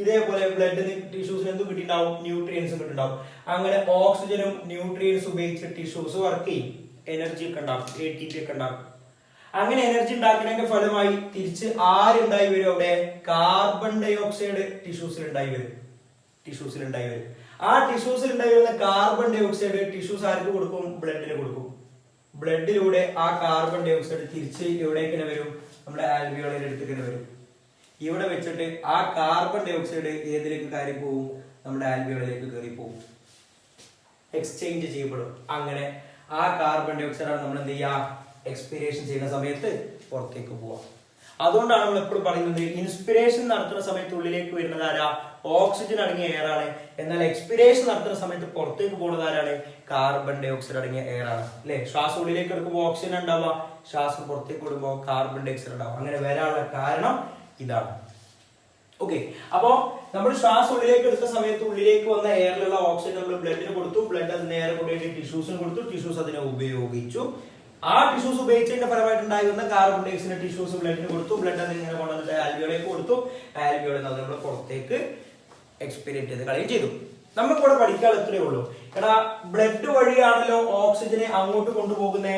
ഇതേപോലെ ബ്ലഡിന് ടിഷ്യൂസിന് എന്തും കിട്ടിയിട്ടുണ്ടാവും? ന്യൂട്രിയൻസും കിട്ടിയിട്ടുണ്ടാവും. അങ്ങനെ ഓക്സിജനും ന്യൂട്രിയൻസ് ഉപയോഗിച്ച് ടിഷ്യൂസ് വർക്ക് ചെയ്യും. എനർജി ഒക്കെ ഉണ്ടാവും, ATP ഒക്കെ ഉണ്ടാവും. അങ്ങനെ എനർജി ഉണ്ടാക്കുന്നതിന്റെ ഫലമായി തിരിച്ച് ആരുണ്ടായി വരും? അവിടെ കാർബൺ ഡൈ ഓക്സൈഡ് ടിഷ്യൂസിൽ ഉണ്ടായി വരും. ആ ടിഷ്യൂസിൽ ഉണ്ടായി വരുന്ന കാർബൺ ഡൈ ഓക്സൈഡ് ടിഷ്യൂസ് ആർക്ക് കൊടുക്കും? ബ്ലഡിന് കൊടുക്കും. ബ്ലഡിലൂടെ ആ കാർബൺ ഡൈ ഓക്സൈഡ് തിരിച്ച് എവിടേക്ക് വരും? നമ്മുടെ ആൽവിയോളയുടെ അടുത്തേക്ക് വരും. ഇവിടെ വെച്ചിട്ട് ആ കാർബൺ ഡൈ ഓക്സൈഡ് ഏതിലേക്ക് കയറി പോകും? നമ്മുടെ ആൽവിയോളയിലേക്ക് കയറി പോകും. എക്സ്ചേഞ്ച് ചെയ്യപ്പെടും. അങ്ങനെ ആ കാർബൺ ഡൈ ഓക്സൈഡ് ആണ് നമ്മൾ എന്ത് ചെയ്യുക? എക്സ്പിരേഷൻ ചെയ്യുന്ന സമയത്ത് പുറത്തേക്ക് പോവാം. അതുകൊണ്ടാണ് നമ്മൾ എപ്പോഴും പറയുന്നത്, ഇൻസ്പിരേഷൻ നടത്തുന്ന സമയത്ത് ഉള്ളിലേക്ക് വരുന്നത് ആരാ? ഓക്സിജൻ അടങ്ങിയ എയർ ആണ്. എന്നാൽ എക്സ്പിരേഷൻ നടത്തുന്ന സമയത്ത് പുറത്തേക്ക് പോകുന്നത് ആരാണ്? കാർബൺ ഡൈ ഓക്സൈഡ് അടങ്ങിയ എയർ ആണ് അല്ലെ. ശ്വാസം ഉള്ളിലേക്ക് എടുക്കുമ്പോൾ ഓക്സിജൻ ഉണ്ടാവുക, ശ്വാസം പുറത്തേക്ക് വിടുമ്പോൾ കാർബൺ ഡൈ ഓക്സൈഡ് ഉണ്ടാവും. അങ്ങനെ വരാനുള്ള കാരണം ഇതാണ്. ഓക്കെ, അപ്പോ നമ്മൾ ശ്വാസം ഉള്ളിലേക്ക് എടുത്ത സമയത്ത് ഉള്ളിലേക്ക് വന്ന എയറിലുള്ള ഓക്സിജൻ നമ്മൾ ബ്ലഡിന് കൊടുത്തു. ബ്ലഡ് അത് നേരെ കൊണ്ടുപോയിട്ട് ടിഷ്യൂസിന് കൊടുത്തു. ടിഷ്യൂസ് അതിനെ ഉപയോഗിച്ചു. ആ ടിഷ്യൂസ് ഉപയോഗിച്ചതിന്റെ ഫലമായിട്ടുണ്ടായി വന്ന കാർബൺ ഡൈ ഓക്സൈഡ് ടിഷ്യൂസ് ബ്ലഡിന് കൊടുത്തു. ബ്ലഡ് അതിനെ കൊണ്ടുവന്നിട്ട് ആൽവിയോളയിലേക്ക് കൊടുത്തു. ആൽവിയോളിൽ നിന്ന് നമ്മൾ പുറത്തേക്ക് എക്സ്പിരേറ്റ് ചെയ്ത് കളയും ചെയ്തു. നമുക്കിവിടെ പഠിക്കാൻ എത്രയേ ഉള്ളൂ. എടാ, ബ്ലഡ് വഴിയാണല്ലോ ഓക്സിജനെ അങ്ങോട്ട് കൊണ്ടുപോകുന്നേ.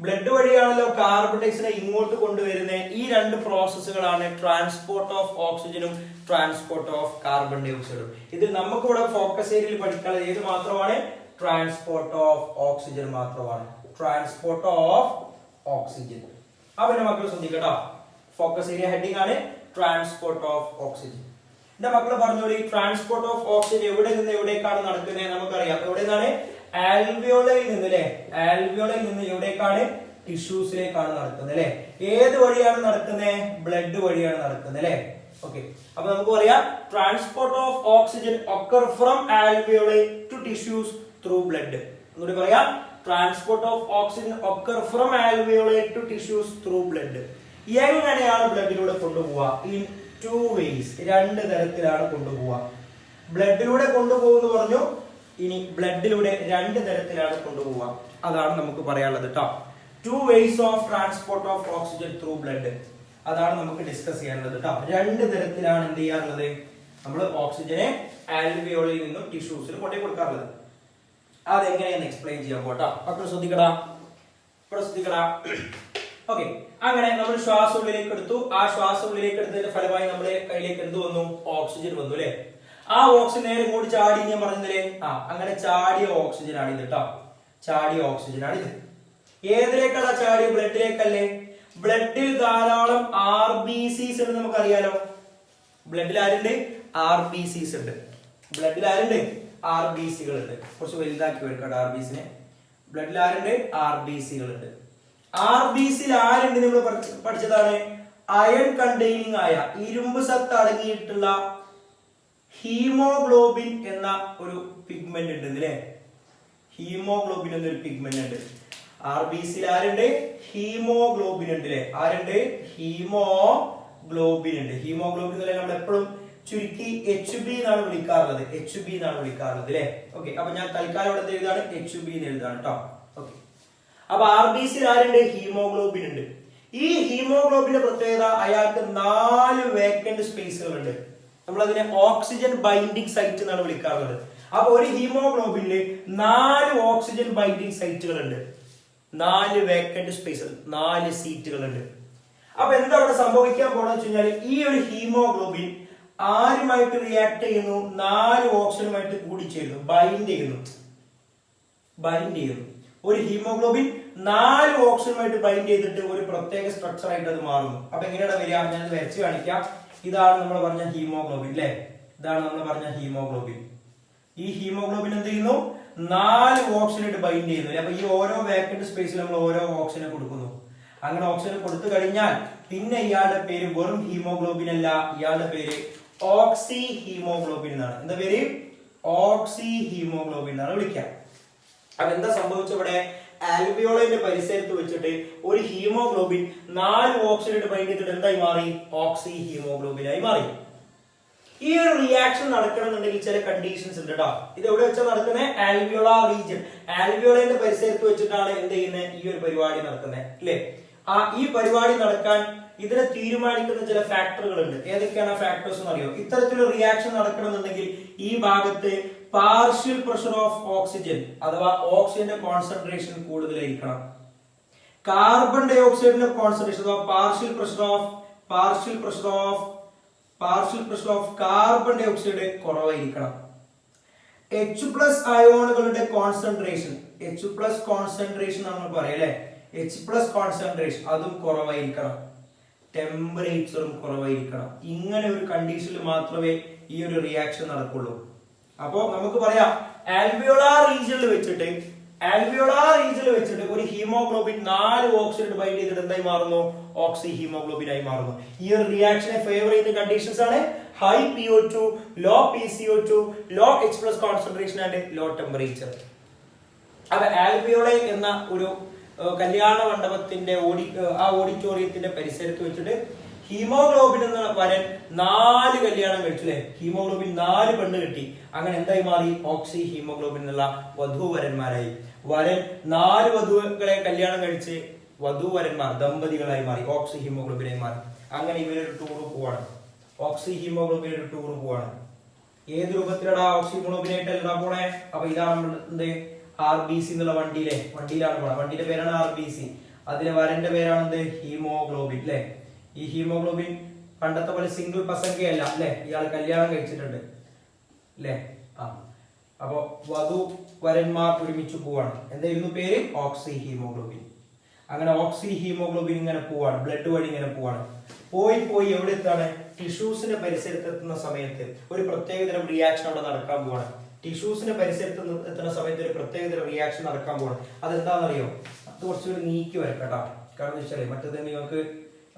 ബ്ലഡ് വഴിയാണല്ലോ കാർബൺ ഡൈ ഓക്സൈഡിനെ ഇങ്ങോട്ട് കൊണ്ടുവരുന്നത്. ഈ രണ്ട് പ്രോസസ്സുകളാണ് ട്രാൻസ്പോർട്ട് ഓഫ് ഓക്സിജനും ട്രാൻസ്പോർട്ട് ഓഫ് കാർബൺ ഡൈ ഓക്സൈഡും. ഇതിൽ നമുക്കിവിടെ ഫോക്കസ് ഏരിയയിൽ പഠിക്കാനുള്ളത് ഏത് മാത്രമാണ്? ട്രാൻസ്പോർട്ട് ഓഫ് ഓക്സിജൻ മാത്രമാണ്. Transport of oxygen. അപ്പൊ എന്റെ മക്കൾ ശ്രദ്ധിക്കട്ടോ, ഫോക്കസ് ഏരിയ ഹെഡിങ് ആണ് ട്രാൻസ്പോർട്ട് ഓഫ് ഓക്സിജൻ. എന്റെ മക്കൾ പറഞ്ഞോളൂ, ട്രാൻസ്പോർട്ട് ഓഫ് ഓക്സിജൻ എവിടെ നിന്ന് എവിടേക്കാണ് നടക്കുന്നത്? നമുക്കറിയാം. എവിടെ നിന്നാണ്? ആൽവിയോളയിൽ നിന്ന് അല്ലെ. ആൽവിയോളയിൽ നിന്ന് എവിടേക്കാണ്? ടിഷ്യൂസിലേക്കാണ് നടക്കുന്നത് അല്ലെ. ഏത് വഴിയാണ് നടക്കുന്നത്? ബ്ലഡ് വഴിയാണ് നടക്കുന്നത് അല്ലെ. ഓക്കെ, അപ്പൊ നമുക്ക് പറയാം transport of oxygen occur from alveoli to tissues through blood. ഒന്നുകൂടി പറയാം, transport of oxygen occur from alveoli to tissues through blood. എങ്ങനെയാണ് ബ്ലഡിലൂടെ കൊണ്ടുപോവുക? ഇൻ 2 ways, 2 തരത്തിലാണ് കൊണ്ടുപോവുക. ബ്ലഡിലൂടെ കൊണ്ടുപോകുന്നു പറഞ്ഞു. ഇനി ബ്ലഡിലൂടെ 2 തരത്തിലാണ് കൊണ്ടുപോവുക. അതാണ് നമുക്ക് പറയാനുള്ളത് കേട്ടോ. 2 ways of transport of oxygen through blood. അതാണ് നമുക്ക് ഡിസ്കസ് ചെയ്യാനുള്ളത് കേട്ടോ. 2 തരത്തിലാണ് എന്ത് ചെയ്യാറുള്ളത്? നമ്മൾ ഓക്സിജനെ ആൽവിയോളിൽ നിന്നും ടിഷ്യൂസിൽ കൊണ്ടു കൊടുക്കാറുള്ളത്. അതെങ്ങനെയാന്ന് എക്സ്പ്ലെയിൻ ചെയ്യാൻ പോട്ടാ. മക്കൾ ശ്രദ്ധിക്കടാ, ശ്രദ്ധിക്കടാ. ഓക്കെ, അങ്ങനെ നമ്മൾ ശ്വാസം ഉള്ളിലേക്ക് എടുത്തു. ആ ശ്വാസം ഉള്ളിലേക്ക് എടുത്തതിന്റെ ഫലമായി നമ്മുടെ കയ്യിലേക്ക് എന്ത് വന്നു? ഓക്സിജൻ വന്നു അല്ലെ. ആ ഓക്സിജൻ നേരെ ഇങ്ങോട്ട് ചാടി ഞാൻ പറഞ്ഞില്ലേ? അങ്ങനെ ചാടിയ ഓക്സിജൻ ആണ് ഇത് കേട്ടോ. ചാടിയ ഓക്സിജൻ ആണ് ഇത്. ഏതിലേക്കാണ് ചാടിയ? ബ്ലഡിലേക്കല്ലേ. ബ്ലഡിൽ ധാരാളം RBCs ഉണ്ട്, നമുക്കറിയാലോ. ബ്ലഡിൽ ആരുണ്ട്? RBCs ഉണ്ട്. ബ്ലഡിൽ ആരുണ്ട്? RBCകൾ ഉണ്ട്. കുറച്ച് വലുതാക്കി വരക്കട്ടെ RBCനെ. ബ്ലഡിൽ ആരുണ്ട്? RBCകൾ ഉണ്ട്. RBCയിൽ ആരുണ്ട്? നമ്മൾ പഠിച്ചതാണ്. അയൺ കണ്ടെയ്നിങ് ആയ, ഇരുമ്പ് സത്ത് അടങ്ങിയിട്ടുള്ള ഹീമോഗ്ലോബിൻ എന്ന ഒരു പിഗ്മെന്റ് ഉണ്ട് അല്ലേ. ഹീമോഗ്ലോബിൻ എന്നൊരു പിഗ്മെന്റ് ഉണ്ട്. RBCയിൽ ആരുണ്ട്? ഹീമോഗ്ലോബിൻ ഉണ്ട് അല്ലെ. ആരുണ്ട്? ഹീമോഗ്ലോബിൻ ഉണ്ട്. ഹീമോഗ്ലോബിൻ നമ്മൾ എപ്പോഴും ചുരുക്കി HB എന്നാണ് വിളിക്കാറുള്ളത്. HB എന്നാണ് വിളിക്കാറുള്ളത് അല്ലെ. ഓക്കെ, അപ്പൊ ഞാൻ തൽക്കാലം ഇവിടെ എഴുതാണ് HB എന്ന് എഴുതാണ് കേട്ടോ. ഓക്കെ, അപ്പൊ RBCയിൽ ആരുണ്ട്? ഹീമോഗ്ലോബിൻ ഉണ്ട്. ഈ ഹീമോഗ്ലോബിന്റെ പ്രത്യേകത, അയാൾക്ക് 4 വേക്കന്റ് സ്പേസുകൾ ഉണ്ട്. നമ്മൾ അതിനെ ഓക്സിജൻ ബൈൻഡിങ് സൈറ്റ് എന്നാണ് വിളിക്കാറുള്ളത്. അപ്പൊ ഒരു ഹീമോഗ്ലോബിനില് 4 ഓക്സിജൻ ബൈൻഡിങ് സൈറ്റുകൾ ഉണ്ട്. 4 വേക്കന്റ് സ്പേസ്, 4 സീറ്റുകൾ ഉണ്ട്. അപ്പൊ എന്താ അവിടെ സംഭവിക്കാൻ പോണെന്ന് വെച്ച് കഴിഞ്ഞാൽ, ഈ ഒരു ഹീമോഗ്ലോബിൻ ആരുമായിട്ട് റിയാക്ട് ചെയ്യുന്നു? 4 ഓക്സിജനുമായിട്ട് കൂടിച്ചേരുന്നു, ബൈൻഡ് ചെയ്യുന്നു. ഒരു ഹീമോഗ്ലോബിൻ 4 ഓക്സിജനുമായിട്ട് ബൈൻഡ് ചെയ്തിട്ട് ഒരു പ്രത്യേക സ്ട്രക്ചർ ആയിട്ട് അത് മാറുന്നു. അപ്പൊ എങ്ങനെയാണ് വരിക? ഞാൻ വരച്ച് കാണിക്കാം. ഇതാണ് നമ്മൾ പറഞ്ഞ ഹീമോഗ്ലോബിൻ അല്ലെ. ഇതാണ് നമ്മൾ പറഞ്ഞ ഹീമോഗ്ലോബിൻ. ഈ ഹീമോഗ്ലോബിൻ എന്ത് ചെയ്യുന്നു? 4 ഓക്സിജനായിട്ട് ബൈൻഡ് ചെയ്യുന്നു. അപ്പൊ ഈ ഓരോ വേക്കന്റ് സ്പേസിൽ നമ്മൾ ഓരോ ഓക്സിജനെ കൊടുക്കുന്നു. അങ്ങനെ ഓക്സിജൻ കൊടുത്തു കഴിഞ്ഞാൽ പിന്നെ ഇയാളുടെ പേര് വെറും ഹീമോഗ്ലോബിൻ അല്ല, ഇയാളുടെ പേര് ഓക്സി ഹീമോഗ്ലോബിൻ എന്നാണ്. എന്താ പേര്? ഓക്സി ഹീമോഗ്ലോബിൻ എന്നാണ് വിളിക്കുക. അപ്പൊ എന്താ സംഭവിച്ചവിടെ? ആൽവിയോളയുടെ പരിസരത്ത് വെച്ചിട്ട് ഒരു ഹീമോഗ്ലോബിൻ 4 ഓക്സിജനായിട്ട് ബൈൻഡ് ചെയ്തിട്ട് എന്തായി മാറി? ഓക്സി ഹീമോഗ്ലോബിനായി മാറി. ഈ ഒരു റിയാക്ഷൻ നടക്കണമെന്നുണ്ടെങ്കിൽ ചില കണ്ടീഷൻസ് ഉണ്ട് കേട്ടോ. ഇത് എവിടെ വെച്ചാൽ നടക്കുന്നത്? Alveolar region. ആൽവിയോളയുടെ പരിസരത്ത് വെച്ചിട്ടാണ് എന്ത് ചെയ്യുന്നത്? ഈ ഒരു പരിപാടി നടക്കുന്നത് അല്ലെ. ഈ പരിപാടി നടക്കാൻ ഇതിനെ തീരുമാനിക്കുന്ന ചില ഫാക്ടറുകൾ ഉണ്ട്. ഏതൊക്കെയാണ് ഫാക്ടേഴ്സ് എന്ന് അറിയോ? ഇത്തരത്തിലൊരു റിയാക്ഷൻ നടക്കണമെന്നുണ്ടെങ്കിൽ ഈ ഭാഗത്ത് പാർഷ്യൽ പ്രഷർ ഓഫ് ഓക്സിജൻ അഥവാ ഓക്സിജന്റെ കോൺസെൻട്രേഷൻ കൂടുതലായിരിക്കണം. കാർബൺ ഡൈ ഓക്സൈഡിന്റെ കോൺസെൻട്രേഷൻ അഥവാ partial pressure of carbon dioxide കുറവായിരിക്കണം. H+ അയോണുകളുടെ കോൺസെൻട്രേഷൻ, H+ കോൺസെൻട്രേഷൻ നമ്മൾ പറയും അല്ലെ. H+ കോൺസെൻട്രേഷൻ അതും കുറവായിരിക്കണം. ടെമ്പറേച്ചറും കുറവായിരിക്കണം. ഇങ്ങനെ ഒരു കണ്ടീഷനിൽ മാത്രമേ ഈ ഒരു റിയാക്ഷൻ നടക്കുള്ളൂ. അപ്പോ നമുക്ക് പറയാം, ആൽവിയോളാർ റീജിയനിൽ വെച്ചിട്ട് ഒരു ഹീമോഗ്ലോബിൻ 4 ഓക്സിജൻ ബൈൻഡ് ചെയ്തിട്ട് എന്തായി മാറുന്നു? ഓക്സി ഹീമോഗ്ലോബിൻ ആയി മാറുന്നു. ഈ ഒരു റിയാക്ഷനെ ഫേവർ ചെയ്യുന്ന കണ്ടീഷൻസ് ആണ് high PO2, low PCO2, low H+ concentration and low temperature. അപ്പൊ ആൽവിയോളൈ എന്ന ഒരു കല്യാണ മണ്ഡപത്തിന്റെ ഓഡിറ്റോറിയത്തിന്റെ പരിസരത്ത് വെച്ചിട്ട് ഹീമോഗ്ലോബിൻ എന്ന വരൻ 4 കല്യാണം കഴിച്ചു അല്ലെ. ഹീമോഗ്ലോബിൻ 4 പെണ്ണ് കിട്ടി. അങ്ങനെ എന്തായി മാറി? ഓക്സി ഹീമോഗ്ലോബിൻ എന്നുള്ള വധൂവരന്മാരായി. വരൻ 4 വധുക്കളെ കല്യാണം കഴിച്ച് വധൂവരന്മാർ ദമ്പതികളായി മാറി, ഓക്സി ഹീമോഗ്ലോബിനായി മാറി. അങ്ങനെ ഇവരൊരു ടൂർ പോവാണ്. ഓക്സി ഹീമോഗ്ലോബിൻ ഒരു ടൂർ പോവാണ്. ഏത് രൂപത്തിലാണ് ഓക്സി ഹീമോഗ്ലോബിനായിട്ട് പോണേ? അപ്പൊ ഇതാണ് എന്ത്? RBC എന്നുള്ള വണ്ടിയിലാണ് പോണത്. വണ്ടിയുടെ പേരാണ് RBC. അതിലെ വരന്റെ പേരാണ് എന്ത്? ഹീമോഗ്ലോബിൻ അല്ലെ. ഈ ഹീമോഗ്ലോബിൻ പണ്ടത്തെ പോലെ സിംഗിൾ പസംഖ്യയല്ല അല്ലെ. ഇയാൾ കല്യാണം കഴിച്ചിട്ടുണ്ട് അല്ലെ. അപ്പൊ വധു വരന്മാർ ഒരുമിച്ച് പോവാണ്. എന്തായിരുന്നു പേര്? ഓക്സി ഹീമോഗ്ലോബിൻ. അങ്ങനെ ഓക്സി ഹീമോഗ്ലോബിൻ ഇങ്ങനെ പോവാണ്, ബ്ലഡ് വഴി ഇങ്ങനെ പോവാണ്. പോയി എവിടെ എത്താണ്? ടിഷ്യൂസിന്റെ പരിസരത്ത് എത്തുന്ന സമയത്ത് ഒരു പ്രത്യേകതരം റിയാക്ഷൻ അവിടെ നടക്കാൻ പോവാണ്. ടിഷ്യൂസിന്റെ പരിസരത്ത് എത്തുന്ന സമയത്ത് ഒരു പ്രത്യേകതരം റിയാക്ഷൻ നടക്കാൻ പോവാണ്. അതെന്താണെന്നറിയോ? അത് കുറച്ചുകൂടി നീക്കി വരക്കട്ടോ. കാരണം വെച്ചാൽ മറ്റേത് നിങ്ങൾക്ക്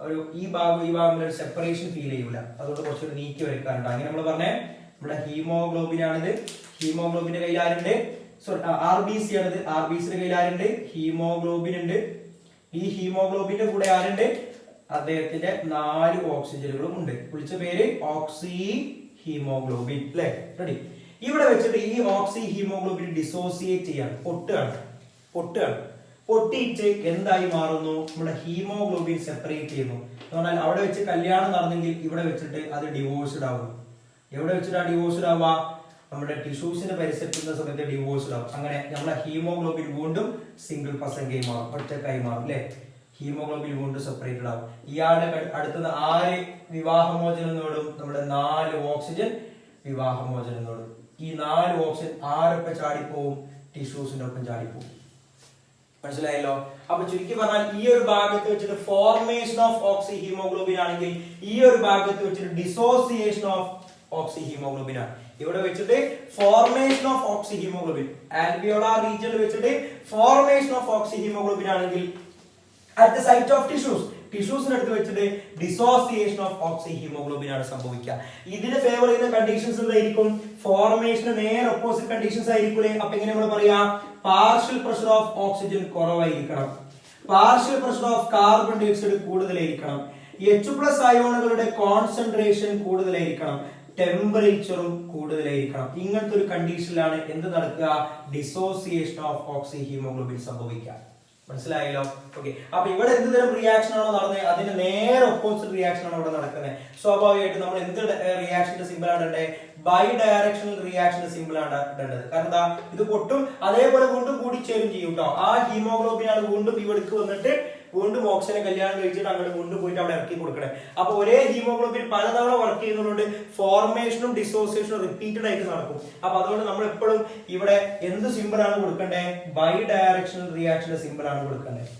ഒരു ഈ ഭാഗം ഒരു സെപ്പറേഷൻ ഫീൽ ചെയ്യൂല. അതുകൊണ്ട് കുറച്ചുകൂടി നീക്കി വരക്കാറുണ്ട്. അങ്ങനെ നമ്മൾ പറഞ്ഞേ, നമ്മുടെ ഹീമോഗ്ലോബിൻ ആണിത്. ഹീമോഗ്ലോബിന്റെ കയ്യിൽ ആരുണ്ട്? RBC ആണിത്. RBCയുടെ കയ്യിൽ ആരുണ്ട്? ഹീമോഗ്ലോബിൻ ഉണ്ട്. ഈ ഹീമോഗ്ലോബിന്റെ കൂടെ ആരുണ്ട്? അദ്ദേഹത്തിന്റെ 4 ഓക്സിജനുകളും ഉണ്ട്. വിളിച്ച പേര് ഓക്സി ഹീമോഗ്ലോബിൻ അല്ലെ. റെഡി. ഇവിടെ വെച്ചിട്ട് ഈ ഓക്സി ഹീമോഗ്ലോബിൻ ഡിസോസിയേറ്റ് ചെയ്യാണ്, പൊട്ടുകയാണ്. പൊട്ടിയിട്ട് എന്തായി മാറുന്നു? നമ്മുടെ ഹീമോഗ്ലോബിൻ സെപ്പറേറ്റ് ചെയ്യുന്നു. എന്ന് പറഞ്ഞാൽ അവിടെ വെച്ച് കല്യാണം നടന്നെങ്കിൽ ഇവിടെ വെച്ചിട്ട് അത് ഡിവോഴ്സ്ഡ് ആവുന്നു. എവിടെ വെച്ചിട്ടാണ് ഡിവോഴ്സ്ഡ് ആവുക? നമ്മുടെ ടിഷ്യൂസിന്റെ പരിസരത്തുന്ന സമയത്ത് ഡിവോഴ്സ്ഡ് ആവും. അങ്ങനെ നമ്മുടെ ഹീമോഗ്ലോബിൻ വീണ്ടും സിംഗിൾ പസംഗായി മാറും, ഒറ്റക്കായി മാറും അല്ലെ. ഹീമോഗ്ലോബിൻ വീണ്ടും സെപ്പറേറ്റഡ് ആവും. ഇയാളുടെ അടുത്തുനിന്ന് 6 വിവാഹമോചനം നേടും, നമ്മുടെ 4 ഓക്സിജൻ വിവാഹമോചനം നേടും. ഈ 4 ഓക്സിജൻ ആരൊപ്പം ചാടിപ്പോവും? ടിഷ്യൂസിന്റെ ഒപ്പം ചാടിപ്പോവും. മനസ്സിലായല്ലോ? അപ്പൊ ചുരുക്കി പറഞ്ഞാൽ ഈ ഒരു ഭാഗത്ത് വെച്ചിട്ട് ഫോർമേഷൻ ഓഫ് ഓക്സി ഹീമോഗ്ലോബിൻ ആണെങ്കിൽ ഈ ഒരു ഭാഗത്ത് വെച്ചിട്ട് ഡിസോസിയേഷൻ ഓഫ് ഓക്സി ഹീമോഗ്ലോബിൻ ആണ്. ഇവിടെ വെച്ചിട്ട് formation of oxy haemoglobin, alveolar റീജിയനിൽ വെച്ചിട്ട് ഫോർമേഷൻ ഓഫ് ഓക്സി ഹീമോഗ്ലോബിൻ ആണെങ്കിൽ at the site of ടിഷ്യൂസിനടുത്ത് വെച്ചിട്ട് ഡിസോസിയേഷൻ ഓഫ് ഓക്സി ഹീമോഗ്ലോബിൻ ആണ് സംഭവിക്കുക. ഇതിന് ഫേവർ ചെയ്യുന്ന കണ്ടീഷൻസ് എന്തായിരിക്കും? ഫോർമേഷന് നേരെ ഓപ്പോസിറ്റ് കണ്ടീഷൻസ് ആയിരിക്കൂലേ. അപ്പൊ എങ്ങനെ നമ്മൾ പറയാ? പാർഷ്യൽ പ്രഷർ ഓഫ് ഓക്സിജൻ കുറവായിരിക്കണം, partial pressure of carbon dioxide കൂടുതലായിരിക്കണം, H+ അയോണുകളുടെ കോൺസെൻട്രേഷൻ കൂടുതലായിരിക്കണം, ടെമ്പറേച്ചറും കൂടുതലായിരിക്കണം. ഇങ്ങനത്തെ ഒരു കണ്ടീഷനിലാണ് എന്ത് നടക്കുക? ഡിസോസിയേഷൻ ഓഫ് ഓക്സി ഹീമോഗ്ലോബിൻ സംഭവിക്കുക. മനസ്സിലായല്ലോ? ഓക്കെ. അപ്പൊ ഇവിടെ എന്ത് തരം റിയാക്ഷൻ ആണോ നടന്നത് അതിന് നേരെ ഓപ്പോസിറ്റ് റിയാക്ഷൻ ആണ് ഇവിടെ നടക്കുന്നത്. സ്വാഭാവികമായിട്ട് നമ്മൾ എന്ത് റിയാക്ഷന്റെ സിമ്പിൾ ആണ് ഇടേണ്ടത്? ബൈ ഡയറക്ഷണൽ റിയാക്ഷന്റെ സിമ്പിൾ ആണ് ഇടേണ്ടത്. കാരണം എന്താ? ഇത് പൊട്ടും അതേപോലെ വീണ്ടും കൂടിച്ചേരും ചെയ്യും കേട്ടോ. ആ ഹീമോഗ്ലോബിൻ ആണ് വീണ്ടും ഇവിടേക്ക് വന്നിട്ട് വീണ്ടും ഓക്സിജനെ കല്യാണം കഴിച്ചിട്ട് അങ്ങോട്ട് വീണ്ടും പോയിട്ട് അവിടെ ഇറക്കി കൊടുക്കണേ. അപ്പൊ ഒരേ ഹീമോഗ്ലോബിൻ പലതവണ വർക്ക് ചെയ്യുന്നതുകൊണ്ട് ഫോർമേഷനും ഡിസോസിയേഷനും റിപ്പീറ്റഡ് ആയിട്ട് നടക്കും. അപ്പൊ അതുകൊണ്ട് നമ്മൾ എപ്പോഴും ഇവിടെ എന്ത് സിമ്പിൾ ആണ് കൊടുക്കേണ്ടത്? ബൈ ഡയറക്ഷണൽ റിയാക്ഷന്റെ സിമ്പിൾ ആണ് കൊടുക്കേണ്ടത്.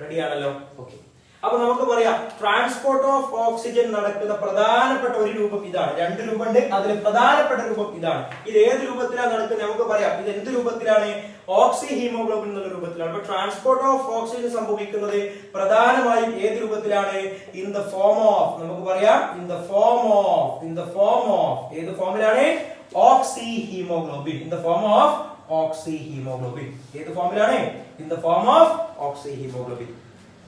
റെഡി ആണല്ലോ? ഓക്കെ. അപ്പൊ നമുക്ക് പറയാം ട്രാൻസ്പോർട്ട് ഓഫ് ഓക്സിജൻ നടക്കുന്ന പ്രധാനപ്പെട്ട ഒരു രൂപം ഇതാണ്. 2 രൂപമുണ്ട്, അതിൽ പ്രധാനപ്പെട്ട രൂപം ഇതാണ്. ഇത് ഏത് രൂപത്തിലാണ് നടക്കുന്നത്? നമുക്ക് പറയാം ഇത് എന്ത് രൂപത്തിലാണ്? ഓക്സി ഹീമോഗ്ലോബിൻ എന്നുള്ള രൂപത്തിലാണ്. അപ്പൊ ട്രാൻസ്പോർട്ട് ഓഫ് ഓക്സിജൻ സംഭവിക്കുന്നത് പ്രധാനമായും ഏത് രൂപത്തിലാണ്? ഇൻ ദ ഫോം ഓഫ്, നമുക്ക് പറയാം ഇൻ ദ ഫോം ഓഫ് ഏത് ഫോമിലാണ്? Oxy haemoglobin. In the form of oxy haemoglobin. ഏത് ഫോമിലാണ്? In the form of oxy haemoglobin.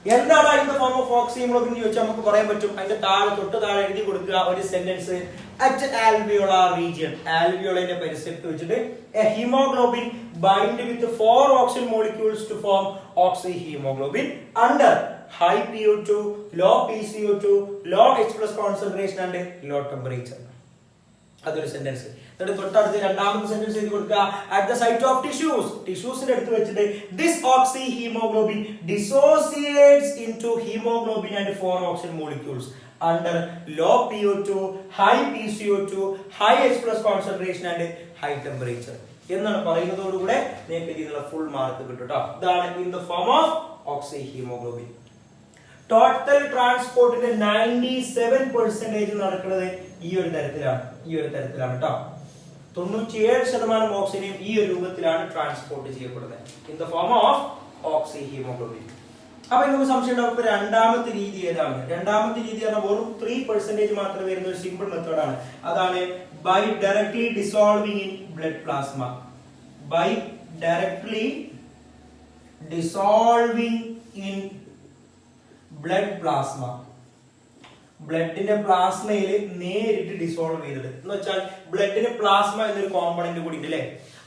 എന്താണ് in the form of oxy haemoglobin എന്ന് ചോദിച്ചാൽ നമുക്ക് പറയാൻ പറ്റും. അതിന്റെ തൊട്ട് താഴെ എഴുതി കൊടുക്കുക ഒരു സെന്റൻസ്. അറ്റ് ആൽവിയോളാർ റീജിയൻ, ആൽവിയോളിന്റെ പരിസരത്ത് വെച്ചിട്ട് a haemoglobin bind with 4 oxygen molecules to form oxy haemoglobin under high PO2, low PCO2, low H+ concentration and low temperature. അതൊരു സെന്റൻസ്. തൊട്ടടുത്ത് രണ്ടാമത്തെ സെന്റൻസ് എഴുതി കൊടുക്കുക. അറ്റ് ദ സൈറ്റ് ഓഫ് ടിഷ്യൂസിന്റെ അടുത്ത് വെച്ചിട്ട് this oxy haemoglobin dissociates into haemoglobin and 4 oxygen molecules under low PO2, high PCO2, high H+ concentration and high temperature എന്നാണ് പറയുന്നതോടുകൂടെ നിങ്ങൾക്ക് ഇതിനുള്ള ഫുൾ മാർക്ക് കിട്ടും കേട്ടോ. ഇതാണ് in the form of oxy haemoglobin. Total ട്രാൻസ്പോർട്ടിന്റെ 97% നടക്കുന്നത് ഈ ഒരു തരത്തിലാണ് കേട്ടോ. 97% ഓക്സിജൻ ഈ ഒരു രൂപത്തിലാണ് ട്രാൻസ്പോർട്ട് ചെയ്യപ്പെടുന്നത് in the form of oxy haemoglobin. അപ്പൊ നമുക്ക് സംശയം ഉണ്ടാവും രണ്ടാമത്തെ രീതി ഏതാണ്? രണ്ടാമത്തെ രീതി പറഞ്ഞാൽ വെറും 3% മാത്രമേ വരുന്ന ഒരു സിമ്പിൾ മെത്തേഡാണ്. അതാണ് by directly dissolving in blood plasma. By directly dissolving in blood plasma. ബ്ലഡിന്റെ പ്ലാസ്മയിൽ നേരിട്ട് ഡിസോൾവ് ചെയ്തത് എന്ന് വെച്ചാൽ ബ്ലഡിന് പ്ലാസ്മ എന്നൊരു കോമ്പണന്റ് കൂടി ഉണ്ട് അല്ലെ.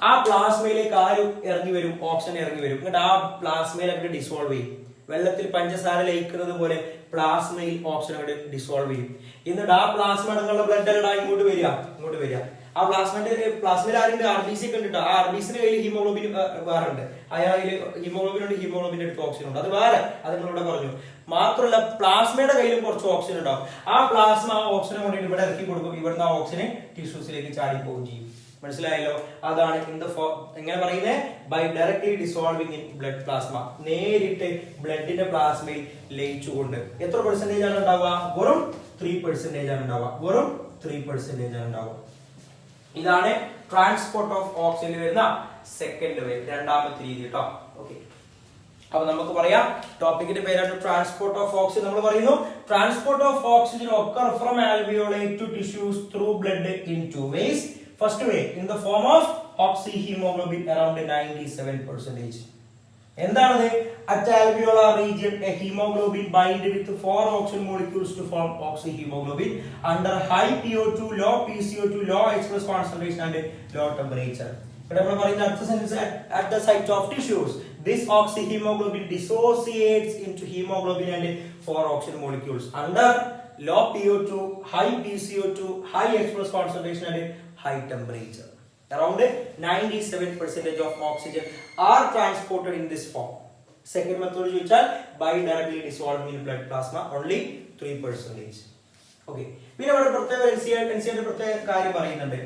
ആ പ്ലാസ്മയിലേക്ക് ആരും ഇറങ്ങി വരും? ഓക്സിജൻ ഇറങ്ങി വരും. എന്നിട്ട് ആ പ്ലാസ്മയിലൊക്കെ ഡിസോൾവ് ചെയ്യും. വെള്ളത്തിൽ പഞ്ചസാര ലയിക്കുന്നത് പോലെ പ്ലാസ്മയിൽ ഓക്സിജൻ അങ്ങോട്ട് ഡിസോൾവ് ചെയ്യും. എന്നിട്ട് ആ പ്ലാസ്മ അടങ്ങുന്ന ബ്ലഡ് അല്ലടാ ഇങ്ങോട്ട് വരിക. ആ പ്ലാസ്മയിൽ ആരുണ്ട്? RBC ഒക്കെ ഉണ്ട്. ആ RBCന്റെ കയ്യിൽ ഹീമോഗ്ലോബിൻ വേറെ ഉണ്ട്. അയാളിൽ ഹീമോഗ്ലോബിൻ ഉണ്ട്, ഹീമോഗ്ലോബിന്റെ അടുത്ത് ഓക്സിജൻ ഉണ്ട്. അത് വേറെ, അത് നിങ്ങളിവിടെ പറഞ്ഞു. മാത്രമല്ല പ്ലാസ്മയുടെ കയ്യിലും കുറച്ച് ഓക്സിജൻ ഉണ്ടാവും. ആ പ്ലാസ്മ ആ ഓക്സിജൻ കൊണ്ടിട്ട് ഇവിടെ ഇറക്കി കൊടുക്കും. ഇവിടുന്ന് ആ ഓക്സിജൻ ടിഷ്യൂസിലേക്ക് ചാടിപ്പോവുകയും ചെയ്യും. മനസ്സിലായല്ലോ? അതാണ് ഇൻ ദ എങ്ങനെ പറയുന്നത്? By directly dissolving in blood plasma. നേരിട്ട് ബ്ലഡിന്റെ പ്ലാസ്മയിൽ ലയിച്ചുകൊണ്ട്. എത്ര പെർസെന്റേജ് ആണ് ഉണ്ടാവുക? വെറും 3% ആണ് ഉണ്ടാവുക. ഇതാണ് ട്രാൻസ്പോർട്ട് ഓഫ് ഓക്സിജൻ വരുന്ന സെക്കൻഡ് വേ, രണ്ടാമത്തെ രീതി കേട്ടോ. ഓക്കെ. അപ്പൊ നമുക്ക് പറയാം ടോപ്പിക്കിന്റെ പേരാണ് ട്രാൻസ്പോർട്ട് ഓഫ് ഓക്സിജൻ. നമ്മൾ പറയുന്നു transport of oxygen occur from alveoli to tissues through blood in 2 ways. First way in the form of oxyhemoglobin around 97%. എന്താണത്? At alveolar region, a hemoglobin bind with 4 oxygen molecules to form oxyhemoglobin under high PO2, low PCO2, low H+ concentration and low temperature. But നമ്മൾ പറയുന്ന അടുത്ത sentence at the site of tissues, this oxyhemoglobin dissociates into hemoglobin and 4 oxygen molecules under low PO2, high PCO2, high H+ concentration and high temperature. Around 97% of oxygen are transported in this form. Second method ചോദിച്ചാൽ by directly dissolving in blood plasma, only 3%. Okay. പിന്നെ ഇവിടെ പ്രത്യേക NCERT പ്രത്യേക കാര്യം പറയുന്നുണ്ട്.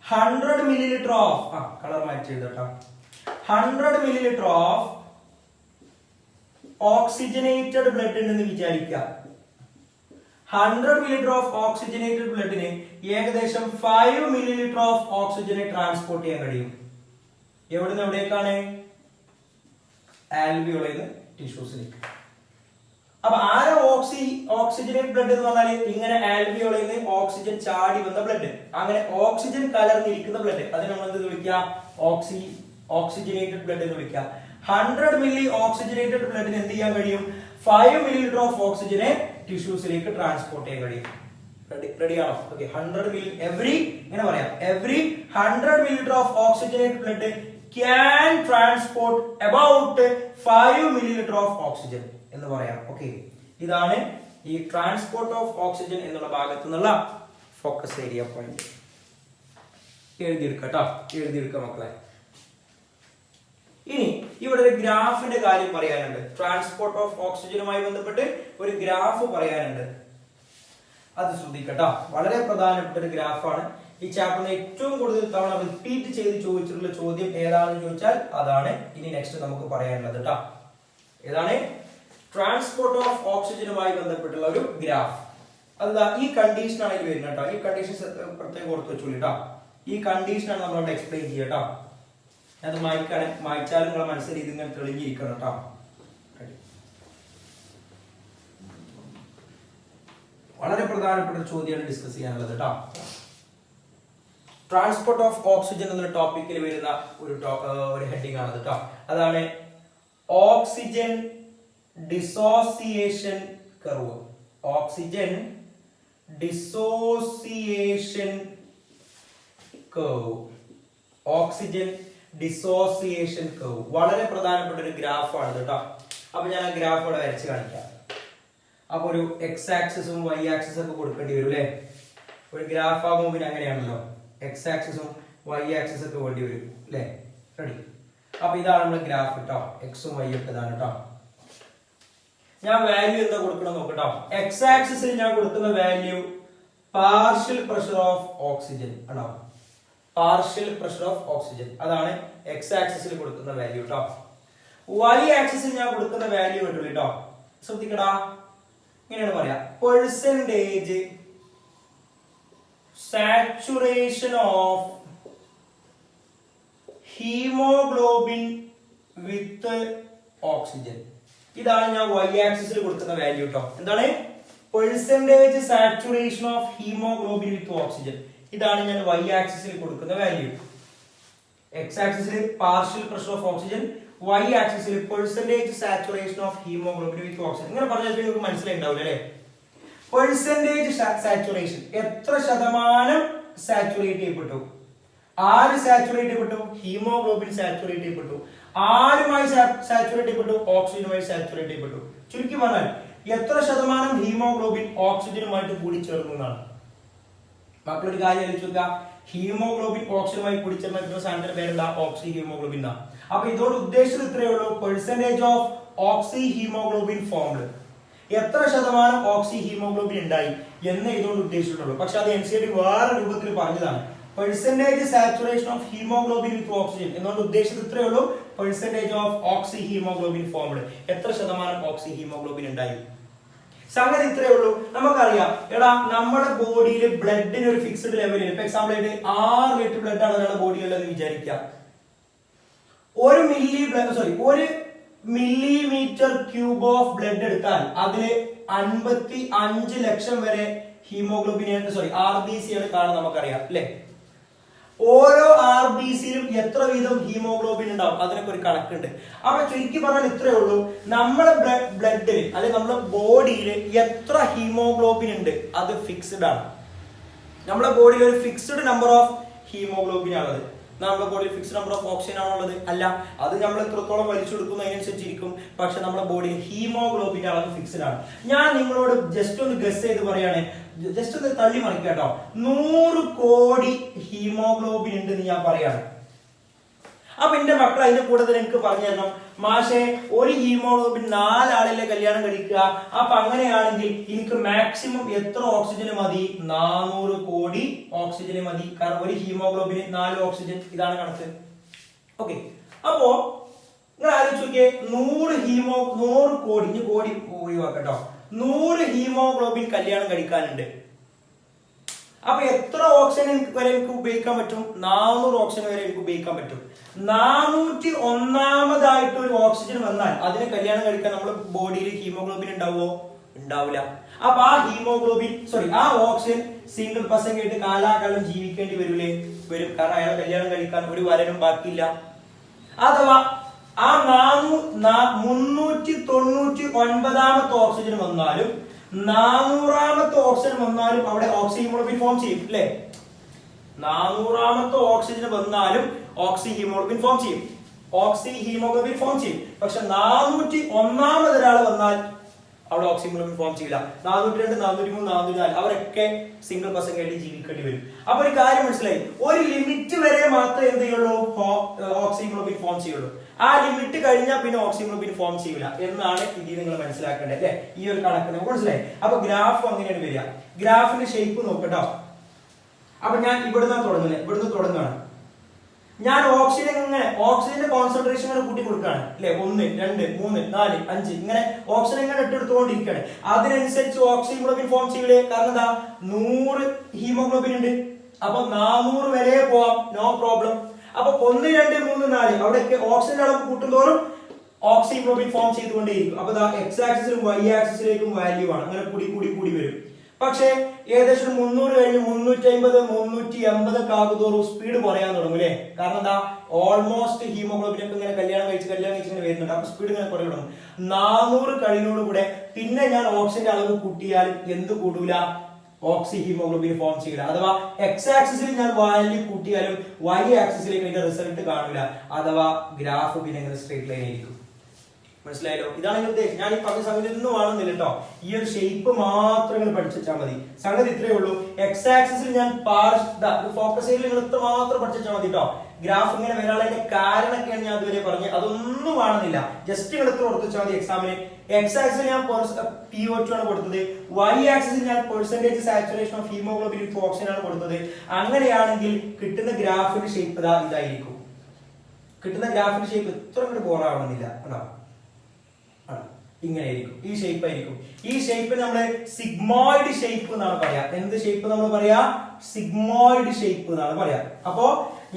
100 milliliter of colour മാറ്റി എഴുതട്ടോ. 100 milliliter of oxygenated blood ഉണ്ടെന്ന് വിചാരിക്കുക. 100 milliliter of oxygenated bloodന് ഏകദേശം 5 milliliter of oxygen ട്രാൻസ്പോർട്ട് ചെയ്യാൻ കഴിയും. എവിടുന്ന് എവിടേക്കാണ്? ആൽവിയോളിൽ നിന്ന് ടിഷ്യൂസിലേക്ക്. അപ്പൊ ആരോ ഓക്സിജനേറ്റ് ബ്ലഡ് എന്ന് പറഞ്ഞാൽ ഇങ്ങനെ ആൽവിയോളിൽ നിന്ന് ഓക്സിജൻ ചാടി വന്ന ബ്ലഡ്, അങ്ങനെ ഓക്സിജൻ കലർന്നിരിക്കുന്ന ബ്ലഡ്, അതിനെ നമ്മൾ എന്ത് വിളിക്കുക? ഓക്സിജനേറ്റഡ് ബ്ലഡ് എന്ന് വിളിക്കുക. 100 മില്ലി ഓക്സിജനേറ്റഡ് ബ്ലഡിന് എന്ത് ചെയ്യാൻ കഴിയും? 5 milliliter ഓഫ് ഓക്സിജനെ ടിഷ്യൂസിലേക്ക് ട്രാൻസ്പോർട്ട് ചെയ്യാൻ കഴിയും. റെഡിയാണോ? ഓക്കെ. 100 മില്ലി ഇങ്ങനെ പറയാം, every 100 milliliter of oxygenated blood can transport about 5 milliliter of oxygen എന്ന് പറയാം. ഓക്കെ, ഇതാണ് ഈ ട്രാൻസ്പോർട്ട് ഓഫ് ഓക്സിജൻ എന്നുള്ള ഭാഗത്തു നിന്നുള്ള ഫോക്കസ് ഏരിയ പോയിന്റ്. എഴുതിയെടുക്ക മക്കളെ. ഇനി ഇവിടെ ഒരു ഗ്രാഫിന്റെ കാര്യം പറയാനുണ്ട്. ട്രാൻസ്പോർട്ട് ഓഫ് ഓക്സിജനുമായി ബന്ധപ്പെട്ട് ഒരു ഗ്രാഫ് പറയാനുണ്ട്. അത് ശ്രദ്ധിക്കട്ടോ, വളരെ പ്രധാനപ്പെട്ട ഒരു ഗ്രാഫാണ്. ഈ ചാപ്റ്ററിന് ഏറ്റവും കൂടുതൽ തവണ റിപ്പീറ്റ് ചെയ്ത് ചോദിച്ചിട്ടുള്ള ചോദ്യം ഏതാണെന്ന് ചോദിച്ചാൽ അതാണ് ഇനി നെക്സ്റ്റ് നമുക്ക് പറയാനുള്ളത് കേട്ടോ. ഏതാണ്? ട്രാൻസ്പോർട്ട് ഓഫ് ഓക്സിജനുമായി ബന്ധപ്പെട്ടുള്ള ഒരു ഗ്രാഫ്. അതാ ഈ കണ്ടീഷനാണ് ഇത് വരുന്നത് കേട്ടോ. ഈ കണ്ടീഷൻ പ്രത്യേകം ഓർത്ത് വെച്ചോളൂ കേട്ടോ. ഈ കണ്ടീഷനാണ് നമ്മളവിടെ എക്സ്പ്ലെയിൻ ചെയ്യുക കേട്ടോ. അത് മായ്ച്ചാലും നിങ്ങളെ മനസ്സിൽ ഇതിങ്ങനെ തെളിഞ്ഞിരിക്കണം കേട്ടോ. വളരെ പ്രധാനപ്പെട്ട ഒരു ചോദ്യമാണ് ഡിസ്കസ് ചെയ്യാനുള്ളത് കേട്ടോ. ട്രാൻസ്പോർട്ട് ഓഫ് ഓക്സിജൻ എന്ന ടോപ്പിക്കിൽ വരുന്ന ഒരു ഹെഡിങ് ആണ് കേട്ടോ. അതാണ് oxygen dissociation curve. Oxygen dissociation curve. Oxygen dissociation curve വളരെ പ്രധാനപ്പെട്ട ഒരു ഗ്രാഫാണ് കേട്ടോ. അപ്പൊ ഞാൻ ആ ഗ്രാഫ് ഇവിടെ വരച്ച് കാണിക്കാം. അപ്പൊ ഒരു എക്സ് ആക്സിസും വൈ ആക്സിസും ഒക്കെ കൊടുക്കേണ്ടി വരും അല്ലെ. ഒരു ഗ്രാഫ് ആകുമ്പോൾ പിന്നെ അങ്ങനെയാണല്ലോ, എക്സ് ആക്സിസും വൈ ആക്സിസും ഒക്കെ വേണ്ടി വരും അല്ലെ. റെഡി? അപ്പൊ ഇതാണ് നമ്മുടെ ഗ്രാഫ് കേട്ടോ. എക്സും വൈ ഒക്കെ ഇതാണ് കേട്ടോ. ഞാൻ വാല്യൂ എന്താ കൊടുക്കണം നോക്കട്ടോ. എക്സ് ആക്സിസിൽ ഞാൻ കൊടുക്കുന്ന value partial pressure of oxygen ആണോ. പാർഷ്യൽ പ്രഷർ ഓഫ് ഓക്സിജൻ അതാണ് എക്സ് ആക്സിസിൽ കൊടുക്കുന്ന വാല്യൂ കേട്ടോ. വൈ ആക്സിസിൽ ഞാൻ കൊടുക്കുന്ന വാല്യൂ കിട്ടുള്ളൂ കേട്ടോ. ശ്രദ്ധിക്കടാ, ഇങ്ങനെയാണ് പറയാ, percentage saturation of haemoglobin with oxygen. ഇതാണ് ഞാൻ വൈ ആക്സിസിൽ കൊടുക്കുന്ന വാല്യൂ കേട്ടോ. എന്താണ്? Percentage saturation of haemoglobin with oxygen. ഇതാണ് ഞാൻ വൈ ആക്സിസിൽ കൊടുക്കുന്ന വാല്യൂ. എക്സ് ആക്സിസിൽ partial pressure of oxygen, Y ആക്സിസിൽ percentage saturation of haemoglobin with oxygen. ഇങ്ങനെ പറഞ്ഞാൽ നിങ്ങൾക്ക് മനസ്സിലായിട്ടുണ്ടാവില്ല അല്ലെ. പെർസെന്റേജ് സാച്ചുറേഷൻ, എത്ര ശതമാനം സാച്ചുറേറ്റ് ചെയ്യപ്പെട്ടു. ആര് സാച്ചുറേറ്റ് ചെയ്യപ്പെട്ടു? ഹീമോഗ്ലോബിൻ സാച്ചുറേറ്റ് ചെയ്യപ്പെട്ടു. ആരുമായി സാച്ചുറേറ്റ് ചെയ്യപ്പെട്ടു? ഓക്സിജനുമായി സാച്ചുറേറ്റ് ചെയ്യപ്പെട്ടു. ചുരുക്കി പറഞ്ഞാൽ എത്ര ശതമാനം ഹീമോഗ്ലോബിൻ ഓക്സിജനുമായിട്ട് കൂടിച്ചേർന്നു എന്നാണ്. മക്കളൊരു കാര്യം ആലോചിക്കുക, ഹീമോഗ്ലോബിൻ ഓക്സിജനുമായി കൂടിച്ചേർന്ന സാധനത്തിന്റെ പേരെന്താ? ഓക്സി ഹീമോഗ്ലോബിൻ. അപ്പൊ ഇതോട് ഉദ്ദേശിച്ചത് ഇത്രയേ ഉള്ളൂ, percentage of oxy haemoglobin formed. എത്ര ശതമാനം ഓക്സി ഹീമോഗ്ലോബിൻ ഉണ്ടായി എന്ന് ഇതുകൊണ്ട് ഉദ്ദേശിച്ചിട്ടുള്ളൂ. പക്ഷെ അത് NCERT വേറെ രൂപത്തിൽ പറഞ്ഞതാണ്. Percentage saturation of haemoglobin with oxygen എന്നുകൊണ്ട് ഉദ്ദേശിച്ചത് ഇത്രയേ ഉള്ളൂ, percentage of oxy haemoglobin formed. എത്ര ശതമാനം ഓക്സി ഹീമോഗ്ലോബിൻ ഉണ്ടായി. സംഗതി ഇത്രയേ ഉള്ളൂ. നമുക്കറിയാം, എടാ നമ്മുടെ ബോഡിയിൽ ബ്ലഡിന് ഒരു ഫിക്സ്ഡ് ലെവലിൽ, ഇപ്പൊ എക്സാമ്പിൾ ആയിട്ട് 6 ലിറ്റർ ബ്ലഡ് ആണ് ഒരാളുടെ ബോഡിയിലുള്ളത് വിചാരിക്കാം. 1 മില്ലിമീറ്റർ ക്യൂബ് ഓഫ് ബ്ലഡ് എടുത്താൽ അതില് 55 ലക്ഷം വരെ ഹീമോഗ്ലോബിൻ RBC ആണ് കാണാൻ നമുക്കറിയാം അല്ലെ. ഓരോ RBCയിലും എത്ര വീതം ഹീമോഗ്ലോബിൻ ഉണ്ടാവും അതിനൊക്കെ ഒരു കണക്കുണ്ട്. അപ്പൊ ചുരുക്കി പറഞ്ഞാൽ ഇത്രയേ ഉള്ളൂ, നമ്മുടെ ബ്ലഡിൽ അല്ലെങ്കിൽ നമ്മുടെ ബോഡിയിൽ എത്ര ഹീമോഗ്ലോബിൻ ഉണ്ട് അത് ഫിക്സ്ഡ് ആണ്. നമ്മുടെ ബോഡിയിൽ ഒരു ഫിക്സ്ഡ് നമ്പർ ഓഫ് ഹീമോഗ്ലോബിൻ ആണുള്ളത്. നമ്മുടെ ബോഡിയിൽ ഫിക്സ്ഡ് നമ്പർ ഓഫ് ഓക്സിജൻ ആണുള്ളത് അല്ല, അത് നമ്മൾ എത്രത്തോളം വലിച്ചെടുക്കുന്നു അതിനനുസരിച്ചിരിക്കും. പക്ഷെ നമ്മുടെ ബോഡിയിൽ ഹീമോഗ്ലോബിന്റെ അളവ് ഫിക്സ്ഡ് ആണ്. ഞാൻ നിങ്ങളോട് ജസ്റ്റ് ഒന്ന് ഗസ് ചെയ്ത് പറയാണ്, ജസ്റ്റ് ഒന്ന് തള്ളി മറിക്കാം കേട്ടോ. 100 കോടി ഹീമോഗ്ലോബിൻ ഉണ്ട് എന്ന് ഞാൻ പറയാണ്. അപ്പൊ എന്റെ മക്കൾ അതിന്റെ കൂടെ തന്നെ എനിക്ക് പറഞ്ഞു തരണം, മാഷെ ഒരു ഹീമോഗ്ലോബിൻ 4 ആളിലെ കല്യാണം കഴിക്കുക, അപ്പൊ അങ്ങനെയാണെങ്കിൽ എനിക്ക് മാക്സിമം എത്ര ഓക്സിജന് മതി? 400 കോടി ഓക്സിജന് മതി. കാരണം ഒരു ഹീമോഗ്ലോബിന് 4 ഓക്സിജൻ, ഇതാണ് കണക്ക്. ഓക്കെ, അപ്പോ നിങ്ങൾ ആലോചിച്ച് നോക്കിയേ, 100 കോടി, ഇനി കോടി ഒഴിവാക്കട്ടോ, 100 ഹീമോഗ്ലോബിൻ കല്യാണം കഴിക്കാനുണ്ട്. അപ്പൊ എത്ര ഓക്സിജൻ വരെ എനിക്ക് ഉപയോഗിക്കാൻ പറ്റും? 400 ഓക്സിജൻ വരെ എനിക്ക് ഉപയോഗിക്കാൻ പറ്റും. 401ാമതായിട്ട് ഒരു ഓക്സിജൻ വന്നാൽ അതിനെ കല്യാണം കഴിക്കാൻ നമ്മുടെ ബോഡിയിൽ ഹീമോഗ്ലോബിൻ ഉണ്ടാവോ? ഉണ്ടാവില്ല. അപ്പൊ ആ ഹീമോഗ്ലോബിൻ ആ ഓക്സിജൻ സിംഗിൾ പേഴ്സൺ ആയിട്ട് കാലാകാലം ജീവിക്കേണ്ടി വരൂലേ? വരും. കാരണം അയാൾ കല്യാണം കഴിക്കാൻ ഒരു വരനും ബാക്കിയില്ല. അഥവാ ആ 399ാമത്തെ ഓക്സിജൻ വന്നാലും 400ാമത്തെ ഓക്സിജൻ വന്നാലും അവിടെ ഓക്സി ഹീമോഗ്ലോബിൻ ഫോം ചെയ്യും അല്ലെ? 400ാമത്തെ ഓക്സിജൻ വന്നാലും ഓക്സി ഹീമോഗ്ലോബിൻ ഫോം ചെയ്യും. പക്ഷെ 401ാമത് ഒരാൾ വന്നാൽ അവിടെ ഓക്സി ഹീമോഗ്ലോബിൻ ഫോം ചെയ്യില്ല. 402, 403, 404 അവരൊക്കെ സിംഗിൾ പേഴ്സൺ ആയിട്ട് ജീവിക്കേണ്ടി വരും. അപ്പൊ ഒരു കാര്യം മനസ്സിലായി, ഒരു ലിമിറ്റ് വരെ മാത്രമേ എന്ത് ചെയ്യുള്ളൂ? ഓക്സി ഹീമോഗ്ലോബിൻ ഫോം ചെയ്യുള്ളൂ. ആ ലിമിറ്റ് കഴിഞ്ഞാൽ പിന്നെ ഓക്സി ഹീമോഗ്ലോബിൻ ഫോം ചെയ്യില്ല എന്നാണ് ഇത് നിങ്ങൾ മനസ്സിലാക്കേണ്ടത് അല്ലെ? ഈ ഒരു കണക്ക് നമുക്ക് മനസ്സിലായി. അപ്പൊ ഗ്രാഫ് അങ്ങനെയാണ് വരിക. ഗ്രാഫിന്റെ ഷേപ്പ് നോക്കട്ടോ. അപ്പൊ ഞാൻ ഇവിടുന്ന് തുടങ്ങുകയാണ്. ഞാൻ ഓക്സിജന്റെ കോൺസെൻട്രേഷൻ കൂട്ടി കൊടുക്കുകയാണ് അല്ലെ? 1, 2, 3, 4, 5 ഇങ്ങനെ ഓക്സിജൻ ഇങ്ങനെ ഇട്ടെടുത്തുകൊണ്ടിരിക്കുകയാണ്. അതിനനുസരിച്ച് ഓക്സി ഹീമോഗ്ലോബിൻ ഫോം ചെയ്യൂലേ? കാരണം എന്താ? 100 ഹീമോഗ്ലോബിൻ ഉണ്ട്. അപ്പൊ 400 വരെ പോവാം, നോ പ്രോബ്ലം. അപ്പൊ 1, 2, 3, 4 അവിടെയൊക്കെ ഓക്സിജൻ അളവ് കൂട്ടുന്തോറും ഓക്സി ഹീമോഗ്ലോബിൻ ഫോം ചെയ്തുകൊണ്ടേയിരിക്കും. അപ്പൊ X ആക്സിസിലും Y ആക്സിസിലേക്കും വാല്യൂ ആണ്, അങ്ങനെ കൂടി വരും. പക്ഷേ ഏകദേശം 300 കഴിഞ്ഞ് 350, 380 ആകുന്തോറും സ്പീഡ് കുറയാൻ തുടങ്ങും അല്ലേ? കാരണം എന്താ? ഓൾമോസ്റ്റ് ഹീമോഗ്ലോബിൻ ഒക്കെ ഇങ്ങനെ കല്യാണം കഴിച്ച് ഇങ്ങനെ വരുന്നുണ്ട്. അപ്പൊ സ്പീഡ് ഇങ്ങനെ കുറയാൻ തുടങ്ങും. 400 കഴിയുന്നതോടുകൂടെ പിന്നെ ഞാൻ ഓക്സിജന്റെ അളവ് കൂട്ടിയാലും എന്ത് കൂടൂല? ഓക്സി ഹീമോഗ്ലോബിൻ ഫോം ചെയ്യില്ല. അഥവാ X ആക്സിസിൽ ഞാൻ വാല്യൂ കൂട്ടിയാലും Y ആക്സിസിലേക്ക് അതിന്റെ റിസൾട്ട് കാണൂല. അഥവാ ഗ്രാഫ് പിന്നെ ഇങ്ങനെ സ്ട്രേറ്റ് ലൈൻ ആയിരിക്കും. മനസ്സിലായല്ലോ? ഇതാണ് ഉദ്ദേശം. ഞാൻ ഈ പറഞ്ഞ സംഗതി ഒന്നും ആണെന്നില്ല കേട്ടോ, ഈ ഒരു ഷേപ്പ് മാത്രം നിങ്ങൾ പഠിച്ചാൽ മതി. സംഗതി ഇത്രയേ ഉള്ളൂ. X ആക്സിസിൽ ഞാൻ ഫോക്കസ് ചെയ്ത് നിങ്ങൾ ഇത്ര മാത്രം പഠിച്ചാൽ മതി കേട്ടോ. ഗ്രാഫ് ഇങ്ങനെ വരാനുള്ള കാരണമൊക്കെയാണ് ഞാൻ ഇതുവരെ പറഞ്ഞത്, അതൊന്നും ആണെന്നില്ല. ജസ്റ്റ് നിങ്ങൾ ഇത്ര കൊടുത്താൽ മതി എക്സാമിന്. X ആക്സിസിൽ ഞാൻ PO2 ആണ് കൊടുത്തത്, Y ആക്സിസിൽ ഞാൻ percentage saturation of haemoglobin with oxygen ആണ് കൊടുത്തത്. അങ്ങനെയാണെങ്കിൽ കിട്ടുന്ന ഗ്രാഫിന്റെ ഷേപ്പ് ഇതായിരിക്കും. കിട്ടുന്ന ഗ്രാഫിന്റെ ഷേപ്പ് ഇത്ര കൂടി ബോറാവണമെന്നില്ല കേട്ടോ. ഇങ്ങനെയായിരിക്കും, ഈ ഷേപ്പ് ആയിരിക്കും. ഈ ഷേപ്പ് നമ്മള് സിഗ്മോയിഡ് ഷേപ്പ് എന്നാണ് പറയാ. എന്ത് ഷേപ്പ് നമ്മൾ പറയാ? സിഗ്മോയിഡ് ഷേപ്പ് എന്നാണ് പറയാ. അപ്പോ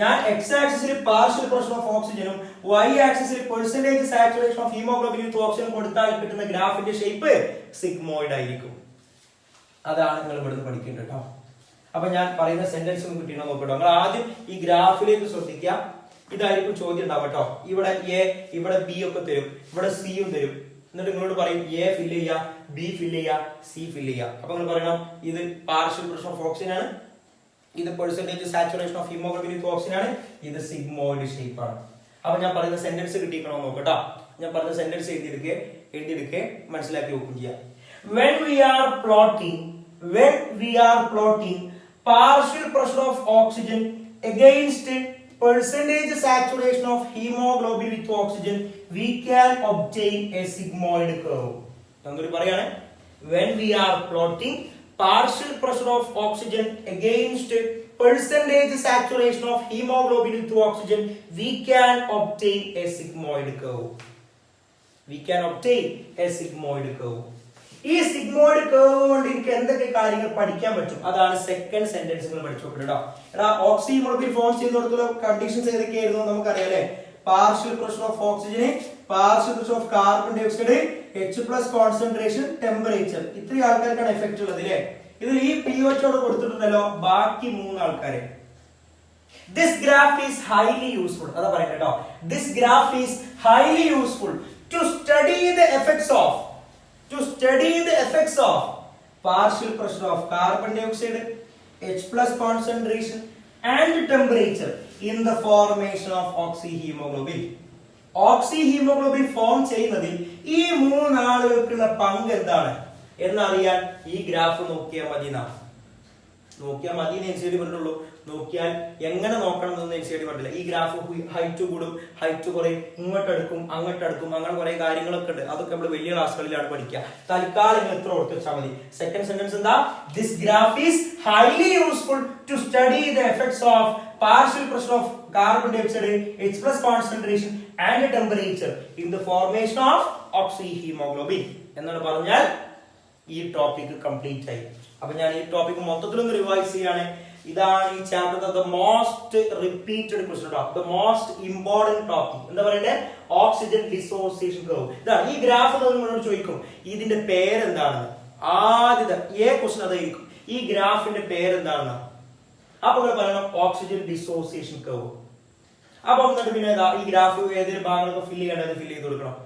ഞാൻ X ആക്സിസിൽ പാർഷ്യൽ പ്രഷർ ഓഫ് ഓക്സിജനും Y ആക്സിസിൽ percentage saturation of haemoglobin with oxygen കൊടുത്താൽ കിട്ടുന്ന ഗ്രാഫിന്റെ ഷേപ്പ് സിഗ്മോയിഡ് ആയിരിക്കും. അതാണ് നിങ്ങൾ ഇവിടുന്ന് പഠിക്കേണ്ടത് കേട്ടോ. അപ്പൊ ഞാൻ പറയുന്ന സെന്റൻസ് ഒന്ന് കിട്ടിയോ നോക്കട്ടോ. നിങ്ങൾ ആദ്യം ഈ ഗ്രാഫിലേക്ക് ശ്രദ്ധിക്കുക. ഇതായിരിക്കും ചോദ്യം ഉണ്ടാവും കേട്ടോ. ഇവിടെ A, ഇവിടെ B ഒക്കെ തരും, ഇവിടെ C യും തരും. എന്നിട്ട് നിങ്ങളോട് പറയും A ഫില്ല് ചെയ്യുക, B ഫില്ല് ചെയ്യുക, C ഫില്ല് ചെയ്യുക. അപ്പൊ നിങ്ങൾ പറയണം ഇത് പാർഷ്യൽ പ്രഷർ ഓഫ് ഓക്സിജൻ ആണ്, ഇത് percentage saturation of haemoglobin with oxygen ആണ്, ഇത് സിഗ്മോയിഡ് ഷേപ്പ് ആണ്. അപ്പൊ ഞാൻ പറയുന്ന സെന്റൻസ് കിട്ടിക്കണോ നോക്കട്ടോ. ഞാൻ പറഞ്ഞ സെന്റൻസ് എഴുതിയെടുക്കെ മനസ്സിലാക്കി വെക്കും ചെയ്യാം. When we are plotting partial pressure of oxygen against percentage saturation of hemoglobin with oxygen, we can obtain a sigmoid curve. Nanduri parayane, when we are plotting partial pressure of oxygen against percentage saturation of hemoglobin with oxygen, we can obtain a sigmoid curve. ഈ sigmoid curve കൊണ്ട് എനിക്ക് എന്തൊക്കെ കാര്യങ്ങൾ പഠിക്കാൻ പറ്റും അതാണ് second sentence നിങ്ങൾ പഠിച്ചു നോക്കട്ടോ. എടാ ഓക്സി ഹീമോഗ്ലോബിൻ ഫോം ചെയ്യുന്നിടത്തുള്ള കണ്ടീഷൻസ് ഏതൊക്കെയായിരുന്നു നമുക്കറിയാം അല്ലെ? Partial pressure of oxygen, partial pressure of carbon dioxide, H+ concentration, temperature. ഇത്രയും ആൾക്കാർക്കാണ് എഫക്ട് ഉള്ളത് അല്ലെ? ഇതിൽ ഈ PO2 കൊടുത്തിട്ടുണ്ടല്ലോ ബാക്കി 3 ആൾക്കാരെ. This graph is highly useful. അതാ പറയുന്നത് കേട്ടോ. This graph is highly useful to study the effects of partial pressure of carbon dioxide, H plus concentration and temperature in the formation of oxyhemoglobin. Oxyhemoglobin form ചെയ്യുന്നതിൽ ഈ മൂന്നാളുകൾക്കുള്ള പങ്ക് എന്താണ് എന്നറിയാൻ ഈ graph നോക്കിയാൽ മതി എൻസിഡി പറഞ്ഞുള്ളൂ. നോക്കിയാൽ എങ്ങനെ നോക്കണം എന്നൊന്നും എൻസിഡി പറഞ്ഞില്ല. ഈ ഗ്രാഫ് ഹൈറ്റ് കൂടും, ഹൈറ്റ് കുറയും, ഇങ്ങോട്ടടുക്കും അങ്ങോട്ടടുക്കും, അങ്ങനെ കുറെ കാര്യങ്ങളൊക്കെ ഉണ്ട്. അതൊക്കെ നമ്മൾ വലിയ ക്ലാസ്സുകളിലാണ് പഠിക്കുക. തൽക്കാലം നിങ്ങൾ ഇത്ര ഓർത്ത് വെച്ചാൽ മതി. സെക്കൻഡ് സെന്റൻസ് എന്താ? This graph is highly useful to study the effects of partial pressure of carbon dioxide, H plus concentration and temperature in the formation of oxyhemoglobin. എന്നാണ് പറഞ്ഞാൽ ഈ ടോപ്പിക് കംപ്ലീറ്റ് ആയി. അപ്പൊ ഞാൻ ഈ ടോപ്പിക് മൊത്തത്തിൽ ഒന്ന് റിവൈസ് ചെയ്യാണ്. ഇതാണ് ഈ chapter the most repeated question topic, the most important topic. എന്താ പറയുന്നത്? Oxygen dissociation curve. ഇതാണ് ഈ ഗ്രാഫ് നിങ്ങളോട് ചോദിക്കും ഇതിന്റെ പേരെന്താണെന്ന്. ആദ്യത്തെ ക്വസ്റ്റ്യൻ അതായിരിക്കും ഈ ഗ്രാഫിന്റെ പേരെന്താണെന്ന്. അപ്പൊ പറയണം ഓക്സിജൻ ഡിസോസിയേഷൻ കർവ്. അപ്പൊ എന്നിട്ട് പിന്നെ ഈ ഗ്രാഫ് ഏതൊരു ഭാഗങ്ങളൊക്കെ ഫില്ല് ചെയ്യേണ്ടത് ഫില്ല് ചെയ്ത് കൊടുക്കണം.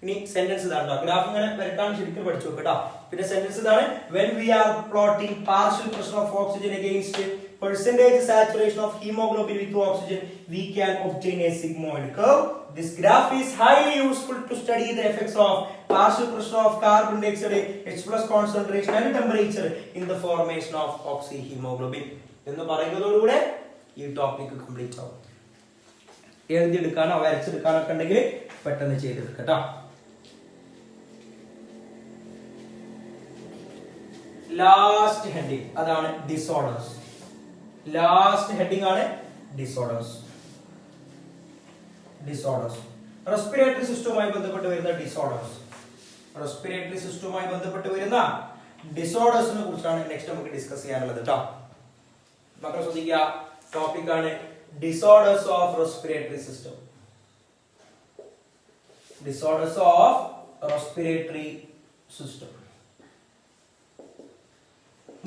ഇനി സെന്റൻസ് ഇതാണ്. ഗ്രാഫ് ഇങ്ങനെ വരക്കാൻ ശരിക്കും പഠിച്ചു വെക്കട്ടോ. പിന്നെ സെന്റൻസ് ഇതാണ്. when we are plotting partial pressure of oxygen against percentage saturation of hemoglobin with oxygen, we can obtain a sigmoid curve. This graph is highly useful to study the effects of partial pressure of carbon dioxide, H plus concentration and temperature in the formation of oxyhemoglobin. എന്ന് പറയുന്നതോടുകൂടെ ഈ topic complete ആവും. എഴുതിയെടുക്കാനോ വരച്ചെടുക്കാനോ ഒക്കെ ഉണ്ടെങ്കിൽ പെട്ടെന്ന് ചെയ്തെടുക്കട്ടോ. Last heading അതാണ് disorders. Last heading ആണ് disorders. Respiratory സിസ്റ്റവുമായി ബന്ധപ്പെട്ട് വരുന്ന ഡിസോർഡേഴ്സിനെ കുറിച്ചാണ് നെക്സ്റ്റ് നമുക്ക് ഡിസ്കസ് ചെയ്യാനുള്ളത് കേട്ടോ. മക്കൾ ശ്രദ്ധിക്കുക, ടോപ്പിക് ആണ് disorders of respiratory system.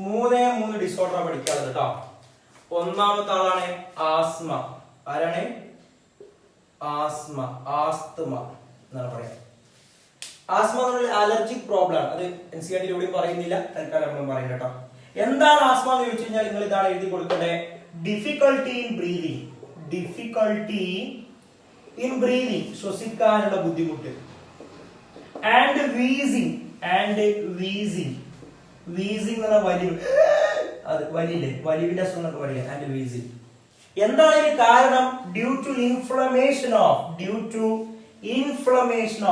മൂന്ന് ഡിസോർഡർ പഠിക്കാനുള്ളത് കേട്ടോ. ഒന്നാമത്തെ ആളാണ് ആസ്മ. ആരാണ്? ആസ്മ എന്നാണ് പറയാ. ആസ്മ എന്നുള്ള അലർജിക് പ്രോബ്ലം ആണ്. അത് NCERT എവിടെയും പറയുന്നില്ല, തൽക്കാലം നമ്മൾ പറയുന്നത് കേട്ടോ. എന്താണ് ആസ്മ എന്ന് ചോദിച്ചു കഴിഞ്ഞാൽ നിങ്ങൾ ഇതാണ് എഴുതി കൊടുക്കണ്ടേ. ഡിഫിക്കൽട്ടി ഇൻ ബ്രീതിങ് ശ്വസിക്കാനുള്ള ബുദ്ധിമുട്ട്. ആൻഡ് വീസിങ് എന്ന വലിവിന്റെ അസുഖം എന്നൊക്കെ പറയാം. ആൻഡ് വീസിങ് എന്താണ് ഇതിന് കാരണം? ഡ്യൂ ടു ഇൻഫ്ലമേഷൻ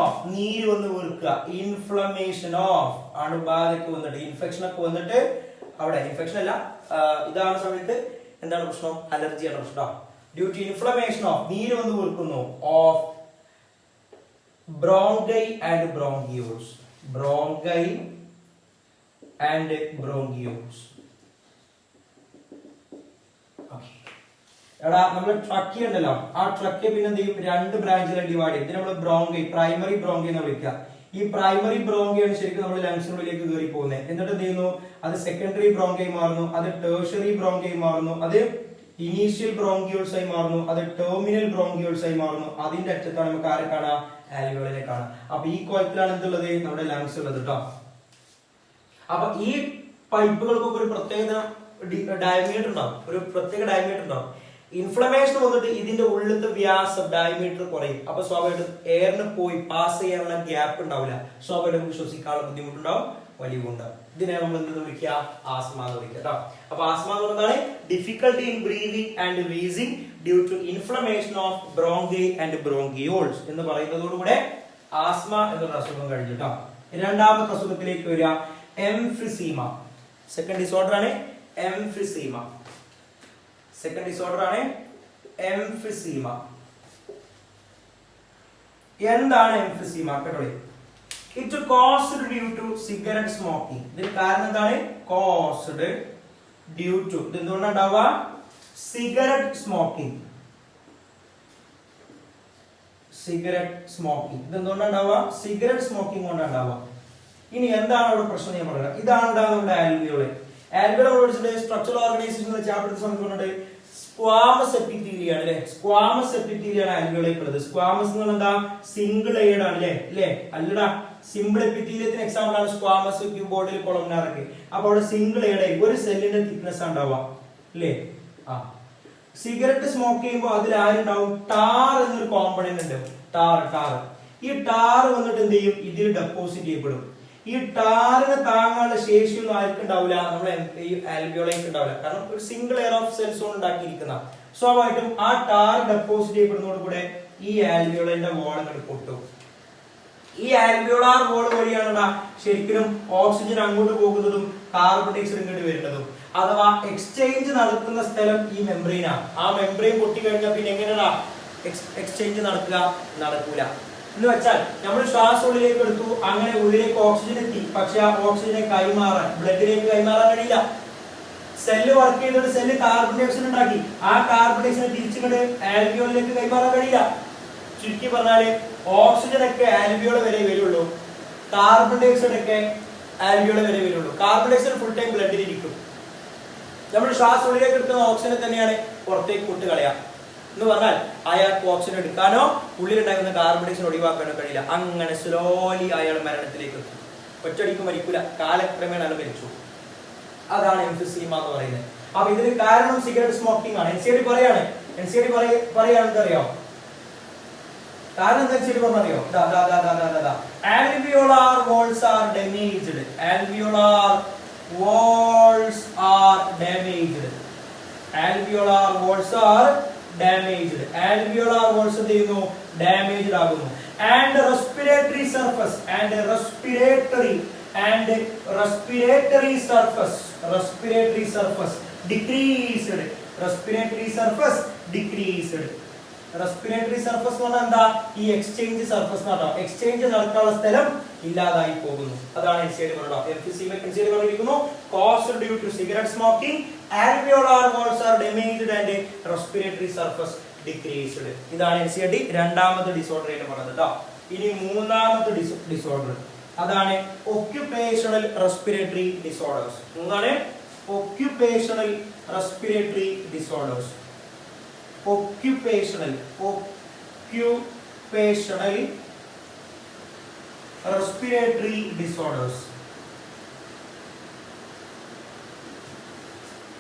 ഓഫ് നീര് വന്ന് വീർക്കുക. ഇൻഫ്ലമേഷൻ ഓഫ് അണുബാധയ്ക്ക് വന്നിട്ട് ഇൻഫെക്ഷൻ ഒക്കെ വന്നിട്ട് അവിടെ ഇൻഫെക്ഷൻ അല്ല, ഇതാണ് സമയത്ത് എന്താണ് പ്രശ്നം? അലർജിയാണ് പ്രശ്നം. ഡ്യൂ ടു ഇൻഫ്ലമേഷൻ ഓഫ് നീര് വന്ന് വീർക്കുന്നു ഓഫ് ബ്രോങ്കൈ ആൻഡ് ബ്രോങ്കിയോൾസ്. എടാ നമ്മൾ ട്രക്കി ഉണ്ടല്ലോ, ആ ട്രക്കി പിന്നെ എന്ത് ചെയ്യും? രണ്ട് ബ്രാഞ്ചിലെ ഡിവൈഡ് ചെയ്യും. ഇതിന് നമ്മൾ ബ്രോങ്കൈ, പ്രൈമറി ബ്രോങ്കൈ എന്ന് വിളിക്കുക. ഈ പ്രൈമറി ബ്രോങ്കൈയാണ് ശരിക്കും നമ്മൾ ലങ്സിനുള്ളിലേക്ക് കയറി പോകുന്നത്. എന്നിട്ട് എന്ത് ചെയ്യുന്നു? അത് സെക്കൻഡറി ബ്രോങ്കൈ മാറുന്നു, അത് ടേർഷ്യറി ബ്രോങ്കൈ മാറുന്നു, അത് ഇനീഷ്യൽ ബ്രോങ്കിയോൾസ് ആയി മാറുന്നു, അത് ടെർമിനൽ ബ്രോങ്കിയോൾസ് ആയി മാറുന്നു. അതിന്റെ അറ്റത്താണ് നമുക്ക് ആരെ കാണാം? ആൽവിയോളിനെ കാണാം. അപ്പൊ ഈ കോലത്തിലാണ് എന്തുള്ളത്? നമ്മുടെ ലങ്സ് ഉള്ളത് കേട്ടോ. അപ്പൊ ഈ പൈപ്പുകൾക്കൊക്കെ ഒരു പ്രത്യേക ഡയമീറ്റർ ഉണ്ടാവും. ഇൻഫ്ലമേഷൻ വന്നിട്ട് ഇതിന്റെ ഉള്ളിലത്തെ വ്യാസം ഡയമീറ്റർ കുറയും. അപ്പൊ സ്വാഭാവികമായിട്ടും എയറിന് പോയി പാസ് ചെയ്യാനുള്ള ഗ്യാപ്പ് ഉണ്ടാവില്ല. സ്വാഭാവികമായിട്ടും ശ്വസിക്കാനുള്ള ബുദ്ധിമുട്ടുണ്ടാവും, വലിവുണ്ടാവും. ഇതിനെ നമ്മൾ എന്ത് വിളിക്കുക? ആസ്മ എന്ന് വിളിക്കുക കേട്ടോ. അപ്പൊ ആസ്മ എന്ന് പറയുന്നതാണ് difficulty in breathing and wheezing due to inflammation of bronchi and bronchioles എന്ന് പറയുന്നതോടുകൂടെ ആസ്മ എന്നൊരു അസുഖം കഴിഞ്ഞു കേട്ടോ. രണ്ടാമത്തെ അസുഖത്തിലേക്ക് വരിക, എംഫിസീമ. സെക്കൻഡ് ഡിസോർഡർ ആണ് എംഫിസീമ. എന്താണ് എംഫിസീമ കേട്ടോ? It caused due to cigarette smoking. ഇതിന് കാരണം എന്താണ്? Caused due to. ഇത് എന്തുകൊണ്ടാണ് ഉണ്ടാവുക? Cigarette smoking. ഇത് എന്തുകൊണ്ടാണ് ഉണ്ടാവുക? സിഗരറ്റ് സ്മോക്കിംഗ് കൊണ്ടാണ് ഉണ്ടാവുക. ഇനി എന്താണ് അവിടെ പ്രശ്നം? ഞാൻ പറയാം. ഇതാണ് ഉണ്ടാകുന്ന നമ്മുടെ ആൽവിയോളെ. ആൽവിയോളെ പഠിച്ചിട്ട് സ്ട്രക്ചറൽ ഓർഗനൈസേഷൻ ചാപ്റ്റർ സമയത്ത് സ്ക്വാമസ് എപ്പിത്തീലിയം ആണ് അല്ലെ. സ്ക്വാമസ് എപ്പിത്തീലിയം ആണ് ആൽവിയോളയ്ക്ക് ഉള്ളത്. സ്ക്വാമസ് എന്ന് പറഞ്ഞാൽ എന്താ, സിംഗിൾ എയ്ഡ് ആണ് അല്ലെ അല്ലടാ. സിമ്പിൾ എപ്പിത്തീലിയത്തിന് എക്സാമ്പിൾ ആണ് സ്ക്വാമസ്, ക്യൂബോയിഡൽ, കൊളംനാർ ഒക്കെ. അപ്പൊ അവിടെ സിംഗിൾ എയ്ഡ് ആയി ഒരു സെല്ലിന്റെ തിക്നെസ് ഉണ്ടാവുക അല്ലേ. സിഗരറ്റ് സ്മോക്ക് ചെയ്യുമ്പോൾ അതിൽ ആരുണ്ടാവും, ടാർ എന്നൊരു കോമ്പണന്റ് ഉണ്ട്. ടാർ ഈ ടാർ വന്നിട്ട് എന്ത് ചെയ്യും, ഇതിൽ ഡെപ്പോസിറ്റ് ചെയ്യപ്പെടും. ഈ ടാറിന് താങ്ങാനുള്ള ശേഷിയൊന്നും ആർക്കും ഉണ്ടാവില്ല, നമ്മുടെ ഈ ആൽവിയോളയ്ക്ക് ഉണ്ടാവില്ല. കാരണം ഒരു സിംഗിൾ എയർ ഓഫ് സെൽസ് കൊണ്ട് ഉണ്ടാക്കിയിരിക്കുന്ന, സ്വാഭാവികമായിട്ടും ആ ടാർ ഡെപ്പോസിറ്റ് ചെയ്യപ്പെടുന്നതോടുകൂടെ ഈ ആൽവിയോളയുടെ വോൾ അങ്ങോട്ട് പൊട്ടും. ഈ ആൽവിയോളാർ വോൾ വഴിയാണ് ശരിക്കും ഓക്സിജൻ അങ്ങോട്ട് പോകുന്നതും കാർബൺ ഡൈഓക്സൈഡ് ഇങ്ങോട്ട് വരുന്നതും. അഥവാ എക്സ്ചേഞ്ച് നടക്കുന്ന സ്ഥലം ഈ മെംബ്രെയിനാണ്. ആ മെംബ്രെയിൻ പൊട്ടിക്കഴിഞ്ഞാൽ പിന്നെ എങ്ങനെയാ എക്സ്ചേഞ്ച് നടക്കൂല. എന്ന് വെച്ചാൽ നമ്മൾ ശ്വാസം ഉള്ളിലേക്ക് എടുത്തു, അങ്ങനെ ഉള്ളിലേക്ക് ഓക്സിജൻ എത്തി, പക്ഷെ ആ ഓക്സിജനെ ബ്ലഡിലേക്ക് കൈമാറാൻ കഴിയില്ല. സെല്ല് വർക്ക് ചെയ്തിട്ട് സെല്ല് കാർബൺ ഡൈഓക്സൈഡ് ഉണ്ടാക്കി, ആ കാർബൺ ഡൈഓക്സൈഡ് തിരിച്ചുകൊണ്ട് ആൽവിയോളിലേക്ക് കൈമാറാൻ കഴിയില്ല. ചുരുക്കി പറഞ്ഞാല് ഓക്സിജൻ ഒക്കെ ആൽവിയോള വരെ വരുള്ളൂ, കാർബൺ ഡൈഓക്സൈഡ് ഒക്കെ ആൽവിയോള വരെ വരുള്ളൂ. കാർബൺ ഡൈഓക്സൈഡ് ഫുൾ ടൈം ബ്ലഡിൽ ഇരിക്കും. നമ്മൾ ശ്വാസം ഉള്ളിലേക്ക് എടുക്കുന്ന ഓക്സിജനെ തന്നെയാണ് പുറത്തേക്ക് വിട്ട് കളയാം. എന്ന് പറഞ്ഞാൽ അയാൾക്ക് ഓക്സിജൻ എടുക്കാനോ ഉള്ളിലുണ്ടാകുന്ന കാർബൺ ഡൈഓക്സൈഡ് ഒഴിവാക്കാനോ കഴിയില്ല. അങ്ങനെ സ്ലോലി അയാൾ മരണത്തിലേക്ക് എത്തും. ഒറ്റയടിക്ക് മരിക്കൂല, കാലക്രമേണ അയാൾ മരിച്ചു. അതാണ് എംഫിസീമ എന്ന് പറയുന്നത്. അപ്പൊ ഇതിന് കാരണം സിഗരറ്റ് സ്മോക്കിംഗ് ആണ്. NCD പറയാണ് അറിയോ കാരണം എന്താ വെച്ചിട്ട് പറഞ്ഞറിയോ, alveolar walls are damaged. alveolar walls are damaged. alveolar walls are damaged. alveolar walls എന്ത് ചെയ്യുന്നു, ഡാമേജ്ഡ് ആകുന്നു. and respiratory surface decreased. Respiratory surface എന്ന് പറഞ്ഞാൽ എന്താ, ഈ എക്സ്ചേഞ്ച് സർഫസ് എന്നാട്ടോ. എക്സ്ചേഞ്ച് നടക്കാനുള്ള സ്ഥലം ഇല്ലാതായി പോകുന്നു. അതാണ് NCD പറഞ്ഞിരിക്കുന്നു. Caused due to cigarette smoking, alveolar walls are damaged and respiratory surface decreased. ഇതാണ് NCD രണ്ടാമത്തെ ഡിസോർഡർ ആയിട്ട് പറഞ്ഞത്. ഇനി മൂന്നാമത്തെ ഡിസോർഡർ അതാണ് occupational respiratory disorders. മൂന്നാണ് occupational respiratory disorders. occupational respiratory disorders.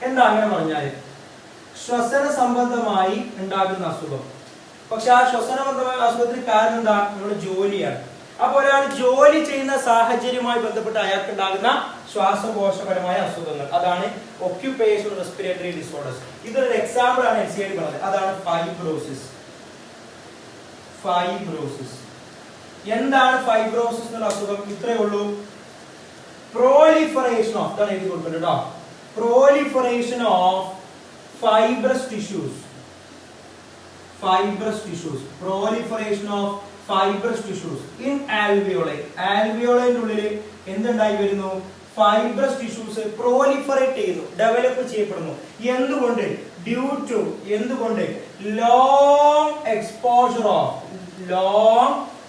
എന്താ അങ്ങനെ പറഞ്ഞാല് ശ്വസന സംബന്ധമായി ഉണ്ടാകുന്ന അസുഖം. പക്ഷെ ആ ശ്വസന സംബന്ധമായ അസുഖത്തിന് കാരണം എന്താ, നമ്മുടെ ജോലിയാണ്. അപ്പൊ ഒരാൾ ജോലി ചെയ്യുന്ന സാഹചര്യവുമായി ബന്ധപ്പെട്ട് അയാൾക്ക് ഉണ്ടാകുന്ന ശ്വാസകോശപരമായ അസുഖങ്ങൾ, അതാണ് occupational respiratory disorders. ഇതൊരു എക്സാമ്പിൾ ആണ് NCD പറഞ്ഞത്. അതാണ് ഫൈബ്രോസിസ്. എന്താണ് ഫൈബ്രോസിസ് എന്നുള്ള അസുഖം? ഇത്രയേ ഉള്ളൂ. proliferation of fibrous tissues. in alveoli. ആൽവിയോളയുടെ ഉള്ളിൽ എന്തുണ്ടായി വരുന്നു, ഫൈബ്രസ് ടിഷ്യൂസ് proliferate ചെയ്യുന്നു, ഡെവലപ്പ് ചെയ്യപ്പെടുന്നു. എന്തുകൊണ്ട്? എന്തുകൊണ്ട്? ലോങ്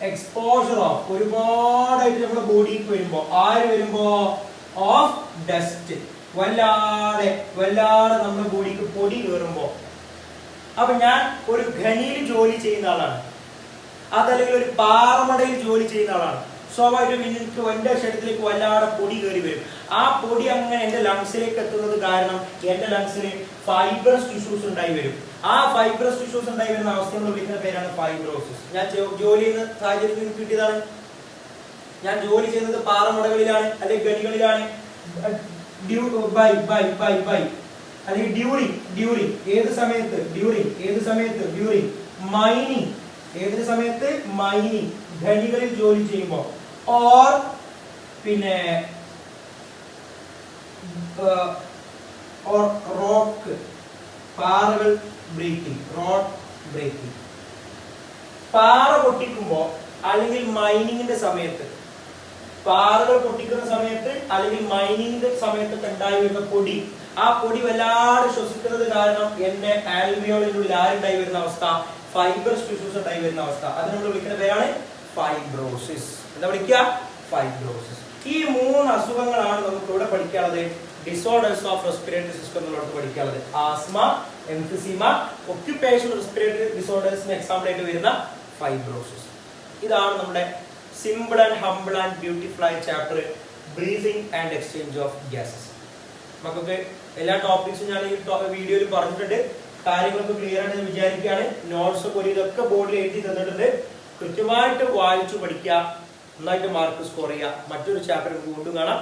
എക്സ്പോഷർ ഓഫ് ഒരുപാടായിട്ട് നമ്മുടെ ബോഡിക്ക് വരുമ്പോ ഓഫ് ഡസ്റ്റ്, വല്ലാതെ നമ്മുടെ ബോഡിക്ക് പൊടി കയറുമ്പോ. അപ്പൊ ഞാൻ ഒരു ഖനിയിൽ ജോലി ചെയ്യുന്ന ആളാണ്, അതല്ലെങ്കിൽ ഒരു പാറമടയിൽ ജോലി ചെയ്യുന്ന ആളാണ്. സ്വാഭാവികമായിട്ടും എനിക്ക് എന്റെ ശരീരത്തിലേക്ക് വല്ലാതെ പൊടി കയറി വരും. ആ പൊടി അങ്ങനെ എന്റെ ലങ്സിലേക്ക് എത്തുന്നത് കാരണം എന്റെ ലങ്സിൽ ഫൈബ്രസ് ടിഷ്യൂസ് ഉണ്ടായി വരും. ആ ഫൈബ്രസ് ടിഷ്യൂസ് ഉണ്ടായി വരുന്ന അവസ്ഥ നമ്മൾ വിളിക്കുന്ന പേരാണ് ഫൈബ്രോസിസ്. ഞാൻ ജോലി ചെയ്യുന്ന സാഹചര്യത്തിൽ കിട്ടിയതാണ്. ഞാൻ ജോലി ചെയ്യുന്നത് പാറമടകളിലാണ് അല്ലെങ്കിൽ ഖനികളിലാണ്. അല്ലെങ്കിൽ ഡ്യൂറിങ് ഏത് സമയത്ത് മൈനിങ് ഖനികളിൽ ജോലി ചെയ്യുമ്പോൾ, ഓർ പിന്നെ റോക്ക് പാറകൾ ബ്രേക്കിംഗ്, പാറ പൊട്ടിക്കുമ്പോ അല്ലെങ്കിൽ മൈനിങ്ങിന്റെ സമയത്ത്, പാറകൾ പൊട്ടിക്കുന്ന സമയത്ത് അല്ലെങ്കിൽ മൈനിങ്ങിന്റെ സമയത്തൊക്കെ ഉണ്ടായി വരുന്ന പൊടി, ആ പൊടി വല്ലാതെ ശ്വസിക്കുന്നത് കാരണം എന്റെ ആൽവിയോളിനുള്ളിൽ ആരുണ്ടായി വരുന്ന അവസ്ഥ, ഫൈബ്രസ് ടിഷ്യൂസ് ഉണ്ടായി വരുന്ന അവസ്ഥ. അത് നമ്മൾ വിളിക്കുന്ന പേരാണ് ഫൈബ്രോസിസ്. എന്താ വിളിക്കുക? ഫൈബ്രോസിസ്. ഈ മൂന്ന് അസുഖങ്ങളാണ് നമുക്ക് ഇവിടെ പഠിക്കാനുള്ളത്. ഡിസോർഡേഴ്സ് ഓഫ് റെസ്പിറേറ്ററി സിസ്റ്റം എന്നുള്ളത് പഠിക്കാനുള്ളത്. ആസ്മ, എംഫിസീമ, ഒക്യുപേഷണൽ റെസ്പിറേറ്ററി ഡിസോർഡേഴ്സിന് എക്സാമ്പിൾ ആയിട്ട് വരുന്ന ഫൈബ്രോസിസ്. ഇതാണ് നമ്മുടെ simple and humble and beautiful ആയ chapter breathing and exchange of gases. നമുക്കൊക്കെ എല്ലാ ടോപ്പിക്സും ഞാൻ ഈ വീഡിയോയിൽ പറഞ്ഞിട്ടുണ്ട്. കാര്യങ്ങളൊക്കെ ക്ലിയർ ആണെന്ന് വിചാരിക്കുകയാണ്. നോട്ട്സ് ഒക്കെ ഇതൊക്കെ ബോർഡിൽ എഴുതി തന്നിട്ടുണ്ട്. കൃത്യമായിട്ട് വായിച്ചു പഠിക്കുക, നന്നായിട്ട് മാർക്ക് സ്കോർ ചെയ്യുക. മറ്റൊരു ചാപ്റ്റർ വീണ്ടും കാണാം.